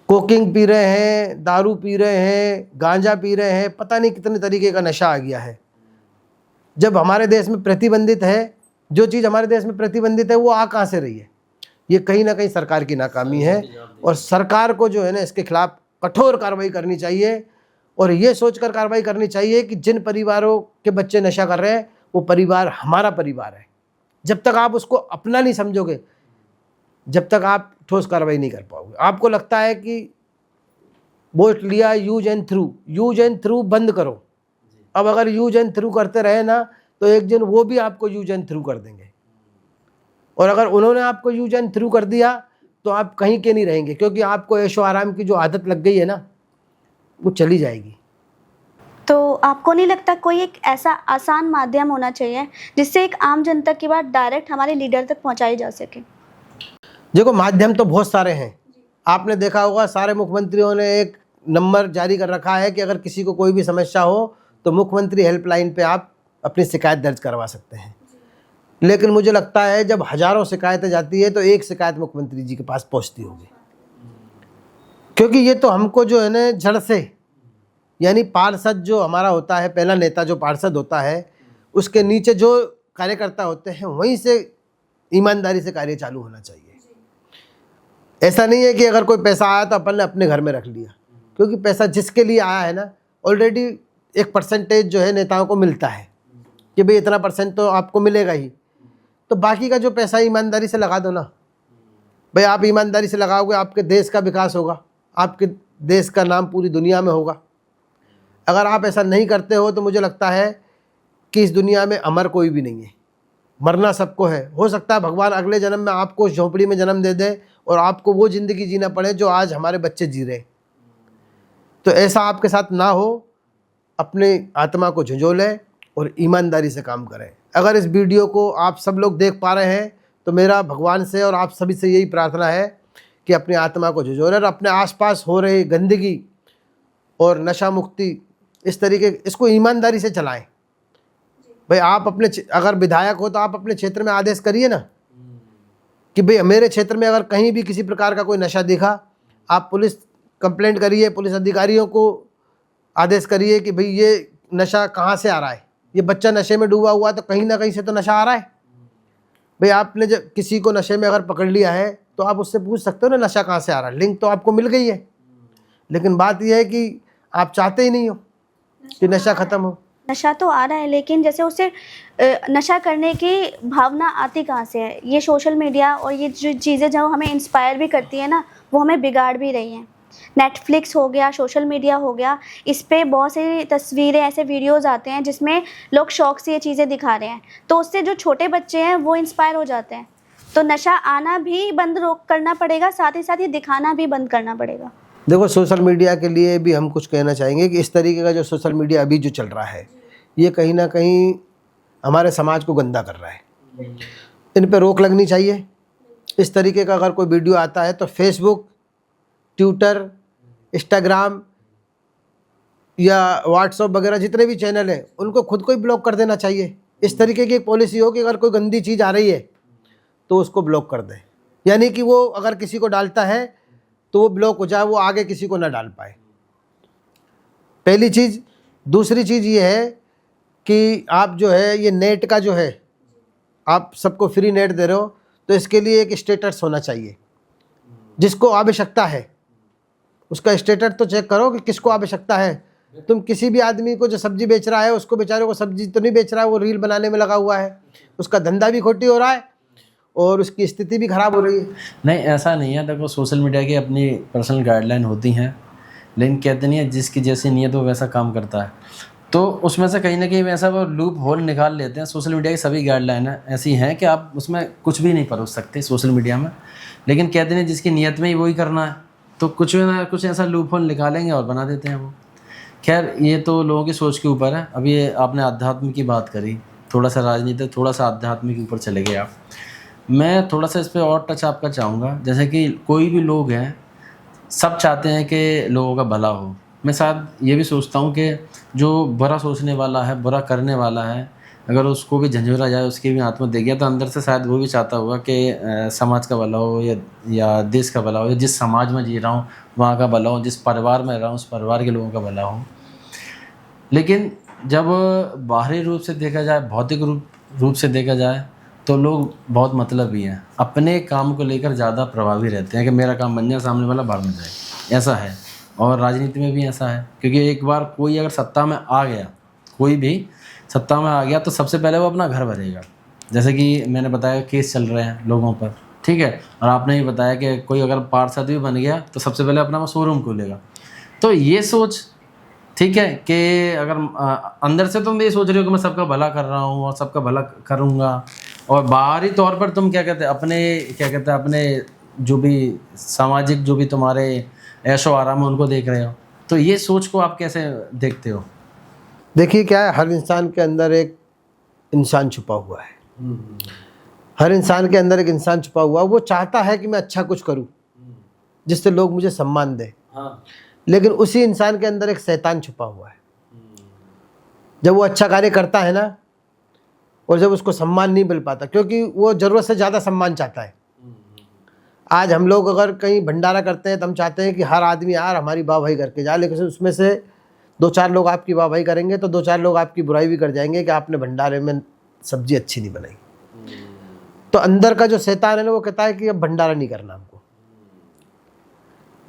कोकिंग पी रहे हैं, दारू पी रहे हैं, गांजा पी रहे हैं, पता नहीं कितने तरीके का नशा आ गया है। जब हमारे देश में प्रतिबंधित है, जो चीज़ हमारे देश में प्रतिबंधित है वो आ कहाँ से रही है? ये कहीं ना कहीं सरकार की नाकामी है। और सरकार को जो है ना इसके खिलाफ कठोर कार्रवाई करनी चाहिए। और ये सोचकर कार्रवाई करनी चाहिए कि जिन परिवारों के बच्चे नशा कर रहे हैं वो परिवार हमारा परिवार है। जब तक आप उसको अपना नहीं समझोगे, जब तक आप ठोस कार्रवाई नहीं कर पाओगे। आपको लगता है कि वोट लिया, यूज एंड थ्रू बंद करो। अब अगर यूज एंड थ्रू करते रहे ना तो एक दिन वो भी आपको यूज एंड थ्रू कर देंगे। और अगर उन्होंने आपको यूज एंड थ्रू कर दिया तो आप कहीं के नहीं रहेंगे, क्योंकि आपको ऐशो आराम की जो आदत लग गई है ना वो चली जाएगी। तो आपको नहीं लगता कोई एक ऐसा आसान माध्यम होना चाहिए जिससे एक आम जनता की बात डायरेक्ट हमारे लीडर तक पहुंचाई जा सके? देखो, माध्यम तो बहुत सारे हैं। आपने देखा होगा सारे मुख्यमंत्रियों ने एक नंबर जारी कर रखा है कि अगर किसी को कोई भी समस्या हो तो मुख्यमंत्री हेल्पलाइन पे आप अपनी शिकायत दर्ज करवा सकते हैं। लेकिन मुझे लगता है जब हज़ारों शिकायतें जाती है तो एक शिकायत मुख्यमंत्री जी के पास पहुंचती होगी। क्योंकि ये तो हमको जो है ना जड़ से, यानी पार्षद जो हमारा होता है, पहला नेता जो पार्षद होता है, उसके नीचे जो कार्यकर्ता होते हैं वहीं से ईमानदारी से कार्य चालू होना चाहिए। ऐसा नहीं है कि अगर कोई पैसा आया तो अपन ने अपने घर में रख लिया, क्योंकि पैसा जिसके लिए आया है ना ऑलरेडी एक परसेंटेज जो है नेताओं को मिलता है कि भाई इतना % तो आपको मिलेगा ही। तो बाकी का जो पैसा ईमानदारी से लगा दो ना भाई। आप ईमानदारी से लगाओगे, आपके देश का विकास होगा, आपके देश का नाम पूरी दुनिया में होगा। अगर आप ऐसा नहीं करते हो तो मुझे लगता है कि इस दुनिया में अमर कोई भी नहीं है, मरना सबको है। हो सकता है भगवान अगले जन्म में आपको उस झोंपड़ी में जन्म दे दे और आपको वो ज़िंदगी जीना पड़े जो आज हमारे बच्चे जी रहे। तो ऐसा आपके साथ ना हो। अपने आत्मा को झंझोलें और ईमानदारी से काम करें। अगर इस वीडियो को आप सब लोग देख पा रहे हैं तो मेरा भगवान से और आप सभी से यही प्रार्थना है कि अपनी आत्मा को झंझोलें और अपने आसपास हो रही गंदगी और नशा मुक्ति इस तरीके इसको ईमानदारी से चलाएं। भाई आप अपने अगर विधायक हो तो आप अपने क्षेत्र में आदेश करिए ना कि भाई मेरे क्षेत्र में अगर कहीं भी किसी प्रकार का कोई नशा दिखा, आप पुलिस कंप्लेंट करिए, पुलिस अधिकारियों को आदेश करिए कि भाई ये नशा कहाँ से आ रहा है, ये बच्चा नशे में डूबा हुआ है तो कहीं ना कहीं से तो नशा आ रहा है। भाई आपने जब किसी को नशे में अगर पकड़ लिया है तो आप उससे पूछ सकते हो ना नशा कहाँ से आ रहा है, लिंक तो आपको मिल गई है। लेकिन बात यह है कि आप चाहते ही नहीं हो कि नशा ख़त्म हो। नशा तो आ रहा है, लेकिन जैसे उसे नशा करने की भावना आती कहाँ से है? ये सोशल मीडिया और ये जो चीज़ें जो हमें इंस्पायर भी करती है ना, वो हमें बिगाड़ भी रही हैं। नेटफ्लिक्स हो गया, सोशल मीडिया हो गया, इस पे बहुत सी तस्वीरें, ऐसे वीडियोज़ आते हैं जिसमें लोग शौक से ये चीज़ें दिखा रहे हैं, तो उससे जो छोटे बच्चे हैं वो इंस्पायर हो जाते हैं। तो नशा आना भी बंद करना पड़ेगा, साथ ही साथ ये दिखाना भी बंद करना पड़ेगा। देखो, सोशल मीडिया के लिए भी हम कुछ कहना चाहेंगे कि इस तरीके का जो सोशल मीडिया अभी जो चल रहा है ये कहीं ना कहीं हमारे समाज को गंदा कर रहा है। इन पे रोक लगनी चाहिए। इस तरीके का अगर कोई वीडियो आता है तो फेसबुक, ट्विटर, इंस्टाग्राम या व्हाट्सएप वगैरह जितने भी चैनल हैं उनको खुद को ही ब्लॉक कर देना चाहिए। इस तरीके की एक पॉलिसी हो कि अगर कोई गंदी चीज़ आ रही है तो उसको ब्लॉक कर दे, यानी कि वो अगर किसी को डालता है तो वो ब्लॉक हो जाए, वो आगे किसी को ना डाल पाए। पहली चीज़। दूसरी चीज़ ये है कि आप जो है ये नेट का जो है आप सबको फ्री नेट दे रहे हो तो इसके लिए एक स्टेटस होना चाहिए। जिसको आवश्यकता है उसका स्टेटस तो चेक करो कि किसको आवश्यकता है। तुम किसी भी आदमी को जो सब्जी बेच रहा है उसको बेचारे को सब्जी तो नहीं बेच रहा है, वो रील बनाने में लगा हुआ है, उसका धंधा भी खोटी हो रहा है और उसकी स्थिति भी खराब हो रही है। नहीं, ऐसा नहीं है। देखो, सोशल मीडिया की अपनी पर्सनल गाइडलाइन होती हैं, लेकिन कहते नहीं है जिसकी जैसी नीयत वो वैसा काम करता है। तो उसमें से कहीं ना कहीं वैसा वो लूप होल निकाल लेते हैं। सोशल मीडिया की सभी गाइडलाइन ऐसी हैं कि आप उसमें कुछ भी नहीं परोस सकते सोशल मीडिया में, लेकिन कहते नहीं जिसकी नीयत में ही वही करना है तो कुछ ना कुछ ऐसा लूप होल निकालेंगे और बना देते हैं वो खैर ये तो लोगों की सोच के ऊपर है। अभी ये आपने अध्यात्म की बात करी, थोड़ा सा राजनीति, थोड़ा सा अध्यात्म के ऊपर चले गए आप। मैं थोड़ा सा इस पर और टच आपका चाहूँगा। जैसे कि कोई भी लोग हैं, सब चाहते हैं कि लोगों का भला हो। मैं शायद ये भी सोचता हूँ कि जो बुरा सोचने वाला है, बुरा करने वाला है, अगर उसको भी झंझोरा जाए, उसकी भी आत्मा दे गया, तो अंदर से शायद वो भी चाहता होगा कि समाज का भला हो या देश का भला हो, या जिस समाज में जी रहा हूँ वहाँ का भला हो, जिस परिवार में रह रहा हूँ उस परिवार के लोगों का भला हो। लेकिन जब बाहरी रूप से देखा जाए, भौतिक रूप से देखा जाए, तो लोग बहुत मतलबी हैं, अपने काम को लेकर ज़्यादा प्रभावी रहते हैं कि मेरा काम बन जाए, सामने वाला भाग में जाए। ऐसा है, और राजनीति में भी ऐसा है, क्योंकि एक बार कोई अगर सत्ता में आ गया, कोई भी सत्ता में आ गया, तो सबसे पहले वो अपना घर भरेगा। जैसे कि मैंने बताया केस चल रहे हैं लोगों पर, ठीक है, और आपने भी बताया कि कोई अगर पार्षद भी बन गया तो सबसे पहले अपना वो शोरूम खोलेगा। तो ये सोच ठीक है कि अगर अंदर से तुम ये सोच रहे हो कि मैं सबका भला कर रहा हूँ और सबका भला करूँगा, और बाहरी तौर पर तुम क्या कहते हैं अपने जो भी सामाजिक जो भी तुम्हारे ऐशो आराम है उनको देख रहे हो, तो ये सोच को आप कैसे देखते हो? देखिए क्या है, हर इंसान के अंदर एक इंसान छुपा हुआ है। हर इंसान के अंदर एक इंसान छुपा हुआ है, वो चाहता है कि मैं अच्छा कुछ करूं जिससे लोग मुझे सम्मान दें। हाँ। लेकिन उसी इंसान के अंदर एक शैतान छुपा हुआ है। जब वो अच्छा कार्य करता है ना, और जब उसको सम्मान नहीं मिल पाता, क्योंकि वो ज़रूरत से ज़्यादा सम्मान चाहता है। आज हम लोग अगर कहीं भंडारा करते हैं तो हम चाहते हैं कि हर आदमी यार हमारी वाहवाही करके जाए, लेकिन उसमें से 2-4 लोग आपकी वाहवाही करेंगे तो 2-4 लोग आपकी बुराई भी कर जाएंगे कि आपने भंडारे में सब्जी अच्छी नहीं बनाई। तो अंदर का जो शैतान है ना, वो कहता है कि अब भंडारा नहीं करना हमको।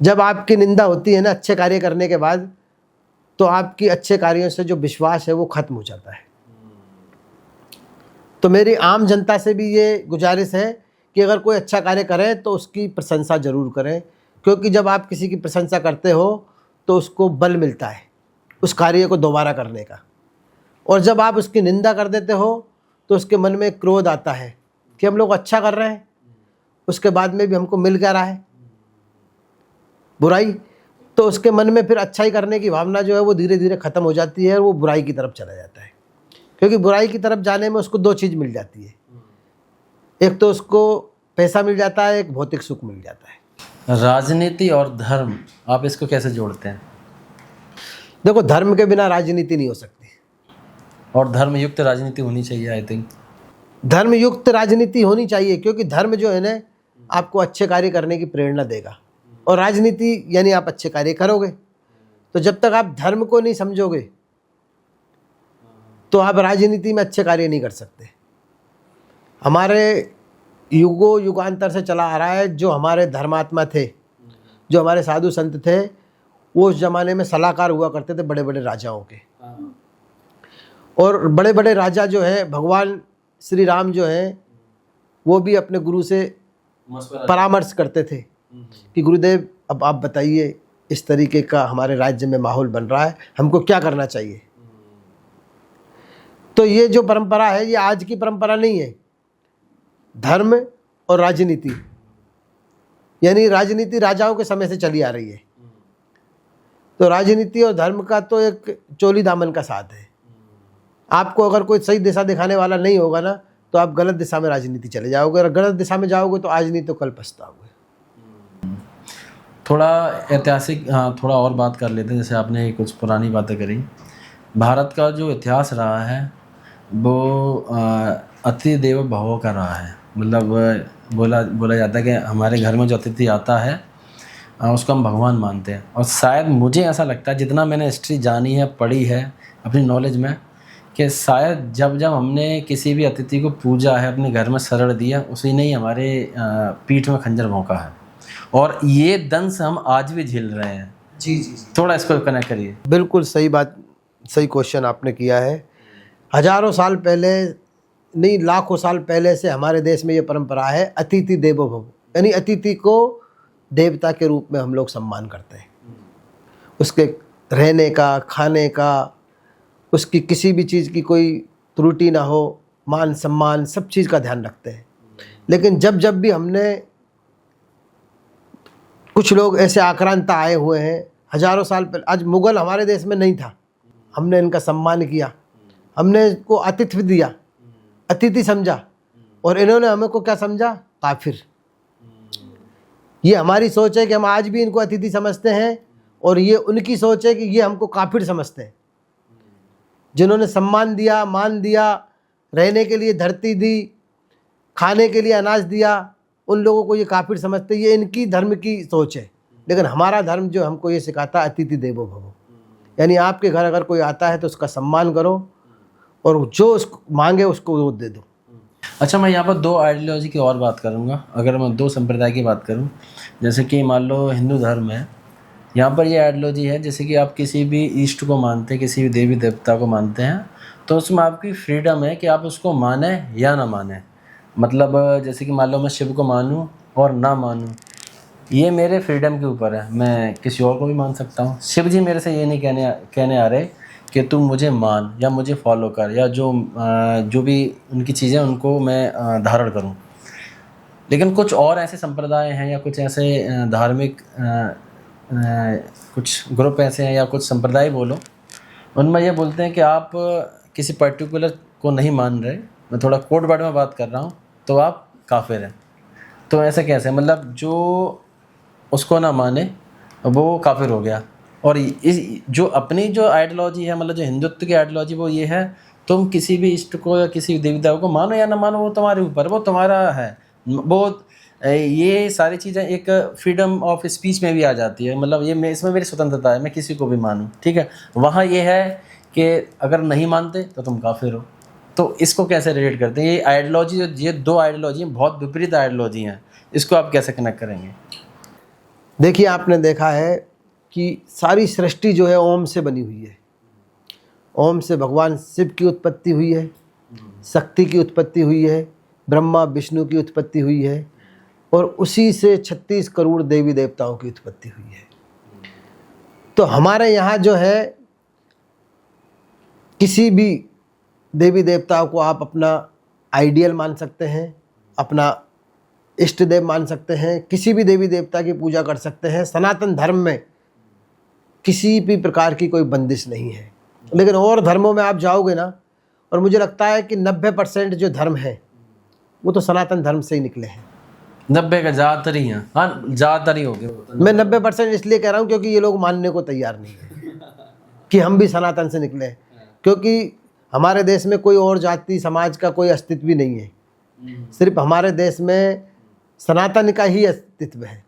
जब आपकी निंदा होती है ना अच्छे कार्य करने के बाद, तो आपकी अच्छे कार्यों से जो विश्वास है वो खत्म हो जाता है। तो मेरी आम जनता से भी ये गुजारिश है कि अगर कोई अच्छा कार्य करे तो उसकी प्रशंसा जरूर करें, क्योंकि जब आप किसी की प्रशंसा करते हो तो उसको बल मिलता है उस कार्य को दोबारा करने का। और जब आप उसकी निंदा कर देते हो तो उसके मन में क्रोध आता है कि हम लोग अच्छा कर रहे हैं, उसके बाद में भी हमको मिल क्या रहा है बुराई। तो उसके मन में फिर अच्छाई करने की भावना जो है वो धीरे धीरे ख़त्म हो जाती है और वो बुराई की तरफ चला जाता है। क्योंकि बुराई की तरफ जाने में उसको 2 चीज़ मिल जाती है, एक तो उसको पैसा मिल जाता है, एक भौतिक सुख मिल जाता है। राजनीति और धर्म, आप इसको कैसे जोड़ते हैं? देखो, धर्म के बिना राजनीति नहीं हो सकती, और धर्मयुक्त राजनीति होनी चाहिए। आई थिंक धर्मयुक्त राजनीति होनी चाहिए, क्योंकि धर्म जो है ना आपको अच्छे कार्य करने की प्रेरणा देगा, और राजनीति यानी आप अच्छे कार्य करोगे। तो जब तक आप धर्म को नहीं समझोगे तो आप राजनीति में अच्छे कार्य नहीं कर सकते। हमारे युगों युगांतर से चला आ रहा है, जो हमारे धर्मात्मा थे, जो हमारे साधु संत थे, वो उस ज़माने में सलाहकार हुआ करते थे बड़े बड़े राजाओं के। और बड़े बड़े राजा जो हैं, भगवान श्री राम जो हैं, वो भी अपने गुरु से परामर्श करते थे कि गुरुदेव अब आप बताइए, इस तरीके का हमारे राज्य में माहौल बन रहा है, हमको क्या करना चाहिए। तो ये जो परंपरा है ये आज की परंपरा नहीं है। धर्म और राजनीति, यानी राजनीति राजाओं के समय से चली आ रही है। तो राजनीति और धर्म का तो एक चोली दामन का साथ है। आपको अगर कोई सही दिशा दिखाने वाला नहीं होगा ना, तो आप गलत दिशा में राजनीति चले जाओगे, और गलत दिशा में जाओगे तो आज नहीं तो कल पछताओगे। थोड़ा ऐतिहासिक, थोड़ा और बात कर लेते हैं। जैसे आपने कुछ पुरानी बातें करी, भारत का जो इतिहास रहा है वो अतिथि देवो भव का रहा है। मतलब बोला जाता है कि हमारे घर में जो अतिथि आता है उसको हम भगवान मानते हैं। और शायद मुझे ऐसा लगता है, जितना मैंने हिस्ट्री जानी है, पढ़ी है अपनी नॉलेज में, कि शायद जब हमने किसी भी अतिथि को पूजा है, अपने घर में शरण दिया, उसी ने ही हमारे पीठ में खंजर भोंका है, और ये दंश हम आज भी झेल रहे हैं। जी। थोड़ा इसको कनेक्ट करिए। बिल्कुल सही बात, सही क्वेश्चन आपने किया है। हजारों साल पहले नहीं, लाखों साल पहले से हमारे देश में ये परंपरा है, अतिथि देवो भव, यानी अतिथि को देवता के रूप में हम लोग सम्मान करते हैं। उसके रहने का, खाने का, उसकी किसी भी चीज़ की कोई त्रुटि ना हो, मान सम्मान सब चीज़ का ध्यान रखते हैं। लेकिन जब भी हमने, कुछ लोग ऐसे आक्रांता आए हुए हैं हजारों साल पहले, आज मुगल हमारे देश में नहीं था, हमने इनका सम्मान किया, हमने इनको आतिथ्य दिया, अतिथि समझा, और इन्होंने हमें को क्या समझा? काफिर। ये हमारी सोच है कि हम आज भी इनको अतिथि समझते हैं, और ये उनकी सोच है कि ये हमको काफिर समझते हैं। जिन्होंने सम्मान दिया, मान दिया, रहने के लिए धरती दी, खाने के लिए अनाज दिया, उन लोगों को ये काफिर समझते हैं। ये इनकी धर्म की सोच है। लेकिन हमारा धर्म जो हमको ये सिखाता है, अतिथि देवो भव, यानी आपके घर अगर कोई आता है तो उसका सम्मान करो, और जो उसको मांगे उसको वो दे दो। अच्छा, मैं यहाँ पर दो आइडियोलॉजी की और बात करूँगा। अगर मैं दो संप्रदाय की बात करूँ, जैसे कि मान लो हिंदू धर्म है, यहाँ पर ये आइडियोलॉजी है जैसे कि आप किसी भी ईष्ट को मानते हैं, किसी भी देवी देवता को मानते हैं, तो उसमें आपकी फ्रीडम है कि आप उसको माने या ना माने। मतलब जैसे कि मान लो मैं शिव को मानूँ और ना मानूँ, ये मेरे फ्रीडम के ऊपर है, मैं किसी और को भी मान सकता हूँ। शिव जी मेरे से ये नहीं कहने आ रहे कि तुम मुझे मान या मुझे फॉलो कर, या जो भी उनकी चीज़ें उनको मैं धारण करूं। लेकिन कुछ और ऐसे संप्रदाय हैं या कुछ ऐसे धार्मिक कुछ ग्रुप ऐसे हैं या कुछ संप्रदाय बोलो, उनमें ये बोलते हैं कि आप किसी पर्टिकुलर को नहीं मान रहे, मैं थोड़ा कोड वर्ड में बात कर रहा हूँ, तो आप काफिर हैं। तो ऐसे कैसे? मतलब जो उसको ना माने वो काफिर हो गया। और इस जो अपनी जो आइडियोलॉजी है, मतलब जो हिंदुत्व की आइडियोलॉजी, वो ये है तुम किसी भी इष्ट को या किसी देवता को मानो या ना मानो, वो तुम्हारे ऊपर, वो तुम्हारा है। वो ये सारी चीज़ें एक फ्रीडम ऑफ स्पीच में भी आ जाती है। मतलब ये इसमें मेरी स्वतंत्रता है, मैं किसी को भी मानूँ, ठीक है। वहाँ ये है कि अगर नहीं मानते तो तुम काफिर हो। तो इसको कैसे रिलेट करते हैं? ये आइडियोलॉजी, ये दो आइडियोलॉजी हैं, बहुत विपरीत आइडियोलॉजी हैं, इसको आप कैसे कनेक्ट करेंगे? देखिए, आपने देखा है कि सारी सृष्टि जो है ओम से बनी हुई है। ओम से भगवान शिव की उत्पत्ति हुई है, शक्ति की उत्पत्ति हुई है, ब्रह्मा विष्णु की उत्पत्ति हुई है, और उसी से 36 करोड़ देवी देवताओं की उत्पत्ति हुई है। तो हमारे यहाँ जो है, किसी भी देवी देवताओं को आप अपना आइडियल मान सकते हैं, अपना इष्ट देव मान सकते हैं, किसी भी देवी देवता की पूजा कर सकते हैं। सनातन धर्म में किसी भी प्रकार की कोई बंदिश नहीं है। लेकिन और धर्मों में आप जाओगे ना, और मुझे लगता है कि 90% जो धर्म है वो तो सनातन धर्म से ही निकले हैं। 90 का ज़्यादातर ही हैं, हाँ ज़्यादातर ही हो गए। मैं 90% इसलिए कह रहा हूँ क्योंकि ये लोग मानने को तैयार नहीं है कि हम भी सनातन से निकले हैं, क्योंकि हमारे देश में कोई और जाति समाज का कोई अस्तित्व भी नहीं है। सिर्फ हमारे देश में सनातन का ही अस्तित्व है।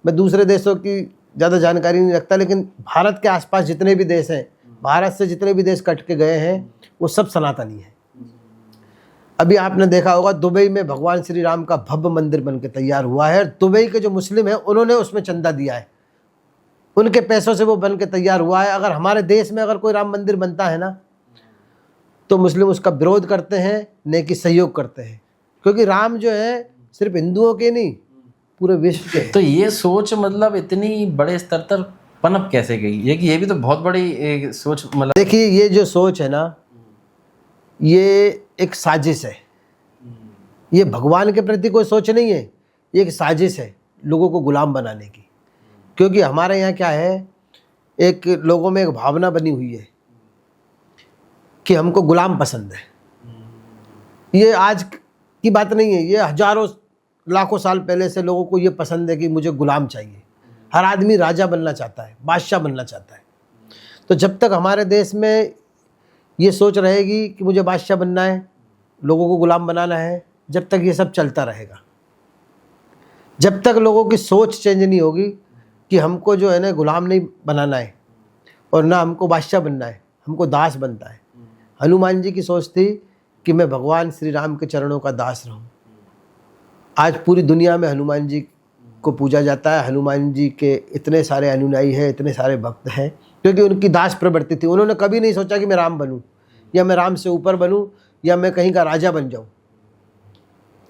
मैं दूसरे देशों की ज़्यादा जानकारी नहीं रखता, लेकिन भारत के आसपास जितने भी देश हैं, भारत से जितने भी देश कट के गए हैं, वो सब सनातनी हैं। अभी आपने देखा होगा दुबई में भगवान श्री राम का भव्य मंदिर बन के तैयार हुआ है। दुबई के जो मुस्लिम हैं उन्होंने उसमें चंदा दिया है, उनके पैसों से वो बन के तैयार हुआ है। अगर हमारे देश में अगर कोई राम मंदिर बनता है ना, तो मुस्लिम उसका विरोध करते हैं, न कि सहयोग करते हैं, क्योंकि राम जो है सिर्फ हिंदुओं के नहीं, पूरे विश्व के। तो ये सोच मतलब इतनी बड़े स्तर तक पनप कैसे गई? ये भी तो बहुत बड़ी एक सोच, मतलब देखिए, ये जो सोच है ना, ये एक साजिश है। ये भगवान के प्रति कोई सोच नहीं है, ये एक साजिश है लोगों को गुलाम बनाने की। क्योंकि हमारे यहाँ क्या है, एक लोगों में एक भावना बनी हुई है कि हमको गुलाम पसंद है। ये आज की बात नहीं है, ये हजारों लाखों साल पहले से लोगों को ये पसंद है कि मुझे गुलाम चाहिए। हर आदमी राजा बनना चाहता है, बादशाह बनना चाहता है। तो जब तक हमारे देश में ये सोच रहेगी कि मुझे बादशाह बनना है, लोगों को गुलाम बनाना है, जब तक ये सब चलता रहेगा। जब तक लोगों की सोच चेंज नहीं होगी कि हमको जो है ना गुलाम नहीं बनाना है और ना हमको बादशाह बनना है, हमको दास बनता है। हनुमान जी की सोच थी कि मैं भगवान श्री राम के चरणों का दास रहूं। आज पूरी दुनिया में हनुमान जी को पूजा जाता है। हनुमान जी के इतने सारे अनुयायी हैं, इतने सारे भक्त हैं, क्योंकि उनकी दास प्रवृत्ति थी। उन्होंने कभी नहीं सोचा कि मैं राम बनूं, या मैं राम से ऊपर बनूं, या मैं कहीं का राजा बन जाऊं,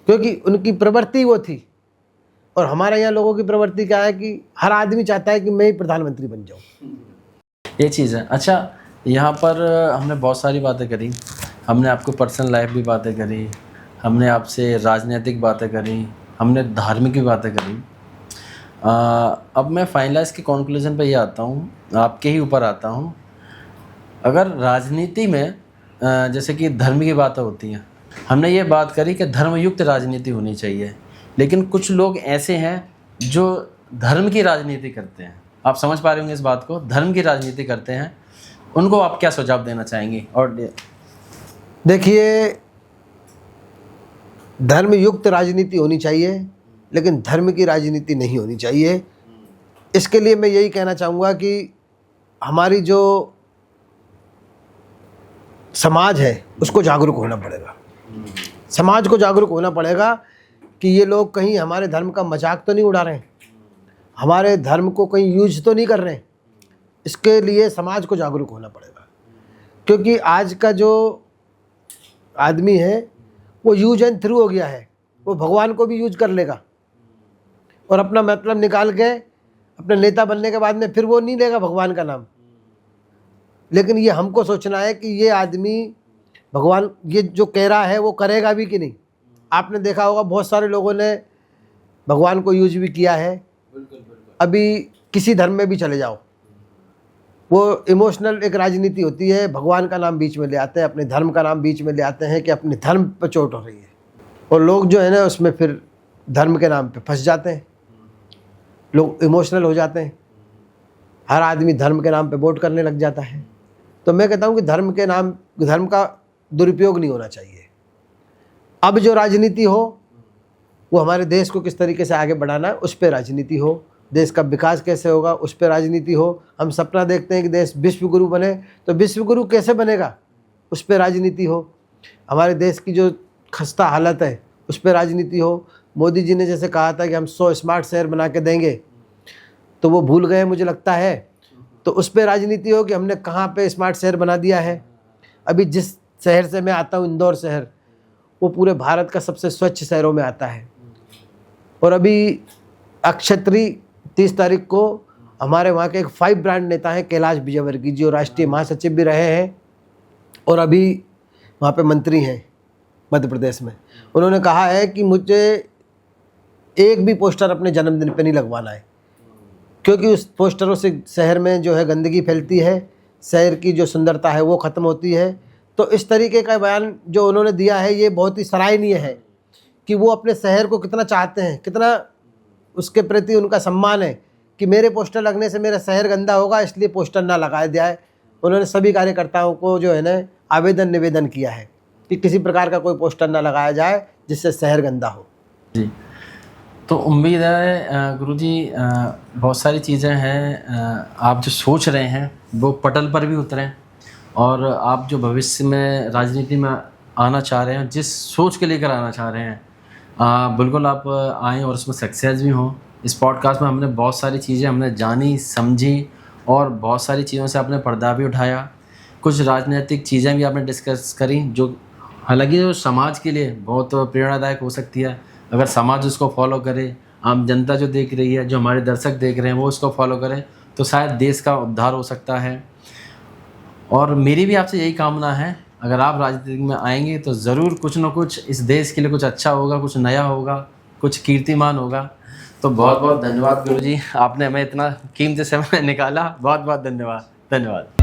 क्योंकि उनकी प्रवृत्ति वो थी। और हमारे यहाँ लोगों की प्रवृत्ति क्या है कि हर आदमी चाहता है कि मैं ही प्रधानमंत्री बन जाऊं। ये चीज़ है। अच्छा, यहाँ पर हमने बहुत सारी बातें करी, हमने आपको पर्सनल लाइफ भी बातें करी, हमने आपसे राजनीतिक बातें करी, हमने धार्मिक भी बातें करी। अब मैं फाइनलाइज के कंक्लूजन पे ये आता हूँ, आपके ही ऊपर आता हूँ। अगर राजनीति में जैसे कि धर्म की बातें होती हैं, हमने ये बात करी कि धर्मयुक्त राजनीति होनी चाहिए, लेकिन कुछ लोग ऐसे हैं जो धर्म की राजनीति करते हैं। आप समझ पा रहे होंगे इस बात को, धर्म की राजनीति करते हैं, उनको आप क्या सुझाव देना चाहेंगे? और देखिए, धर्मयुक्त राजनीति होनी चाहिए, लेकिन धर्म की राजनीति नहीं होनी चाहिए। इसके लिए मैं यही कहना चाहूँगा कि हमारी जो समाज है उसको जागरूक होना पड़ेगा। समाज को जागरूक होना पड़ेगा कि ये लोग कहीं हमारे धर्म का मजाक तो नहीं उड़ा रहे हैं, हमारे धर्म को कहीं यूज तो नहीं कर रहे हैं। इसके लिए समाज को जागरूक होना पड़ेगा, क्योंकि आज का जो आदमी है वो यूज एंड थ्रू हो गया है। वो भगवान को भी यूज कर लेगा और अपना मतलब निकाल के अपने नेता बनने के बाद में फिर वो नहीं लेगा भगवान का नाम। लेकिन ये हमको सोचना है कि ये आदमी भगवान ये जो कह रहा है वो करेगा भी कि नहीं। आपने देखा होगा बहुत सारे लोगों ने भगवान को यूज भी किया है। अभी किसी धर्म में भी चले जाओ, वो इमोशनल एक राजनीति होती है, भगवान का नाम बीच में ले आते हैं, अपने धर्म का नाम बीच में ले आते हैं कि अपने धर्म पर चोट हो रही है, और लोग जो है ना उसमें फिर धर्म के नाम पे फंस जाते हैं, लोग इमोशनल हो जाते हैं, हर आदमी धर्म के नाम पे वोट करने लग जाता है। तो मैं कहता हूँ कि धर्म का दुरुपयोग नहीं होना चाहिए। अब जो राजनीति हो वो हमारे देश को किस तरीके से आगे बढ़ाना है उस पर राजनीति हो, देश का विकास कैसे होगा उस पर राजनीति हो। हम सपना देखते हैं कि देश विश्व गुरु बने, तो विश्व गुरु कैसे बनेगा उस पर राजनीति हो। हमारे देश की जो खस्ता हालत है उस पर राजनीति हो। मोदी जी ने जैसे कहा था कि हम 100 स्मार्ट शहर बना के देंगे, तो वो भूल गए मुझे लगता है। तो उस पर राजनीति हो कि हमने कहाँ पे स्मार्ट शहर बना दिया है। अभी जिस शहर से मैं आता हूँ, इंदौर शहर, वो पूरे भारत का सबसे स्वच्छ शहरों में आता है। और अभी अक्षत्री 30 तारीख को हमारे वहाँ के एक 5 ब्रांड नेता हैं कैलाश विजयवर्गीय, जो राष्ट्रीय महासचिव भी रहे हैं और अभी वहाँ पे मंत्री हैं मध्य प्रदेश में। उन्होंने कहा है कि मुझे एक भी पोस्टर अपने जन्मदिन पे नहीं लगवाना है, क्योंकि उस पोस्टरों से शहर में जो है गंदगी फैलती है, शहर की जो सुंदरता है वो ख़त्म होती है। तो इस तरीके का बयान जो उन्होंने दिया है ये बहुत ही सराहनीय है कि वो अपने शहर को कितना चाहते हैं, कितना उसके प्रति उनका सम्मान है कि मेरे पोस्टर लगने से मेरा शहर गंदा होगा, इसलिए पोस्टर ना लगाया जाए। उन्होंने सभी कार्यकर्ताओं को जो है ना निवेदन किया है कि किसी प्रकार का कोई पोस्टर ना लगाया जाए जिससे शहर गंदा हो। जी, तो उम्मीद है गुरुजी बहुत सारी चीज़ें हैं आप जो सोच रहे हैं वो पटल पर भी उतरें, और आप जो भविष्य में राजनीति में आना चाह रहे हैं, जिस सोच के लेकर आना चाह रहे हैं, बिल्कुल आप आएँ और उसमें सक्सेस भी हों। इस पॉडकास्ट में हमने बहुत सारी चीज़ें हमने जानी समझी और बहुत सारी चीज़ों से आपने पर्दा भी उठाया। कुछ राजनीतिक चीज़ें भी आपने डिस्कस करी जो हालांकि जो समाज के लिए बहुत प्रेरणादायक हो सकती है। अगर समाज उसको फॉलो करे, आम जनता जो देख रही है, जो हमारे दर्शक देख रहे हैं वो उसको फॉलो करें, तो शायद देश का उद्धार हो सकता है। और मेरी भी आपसे यही कामना है, अगर आप राजनीति में आएंगे तो ज़रूर कुछ ना कुछ इस देश के लिए कुछ अच्छा होगा, कुछ नया होगा, कुछ कीर्तिमान होगा। तो बहुत बहुत धन्यवाद गुरुजी, आपने हमें इतना कीमती समय निकाला। बहुत बहुत धन्यवाद।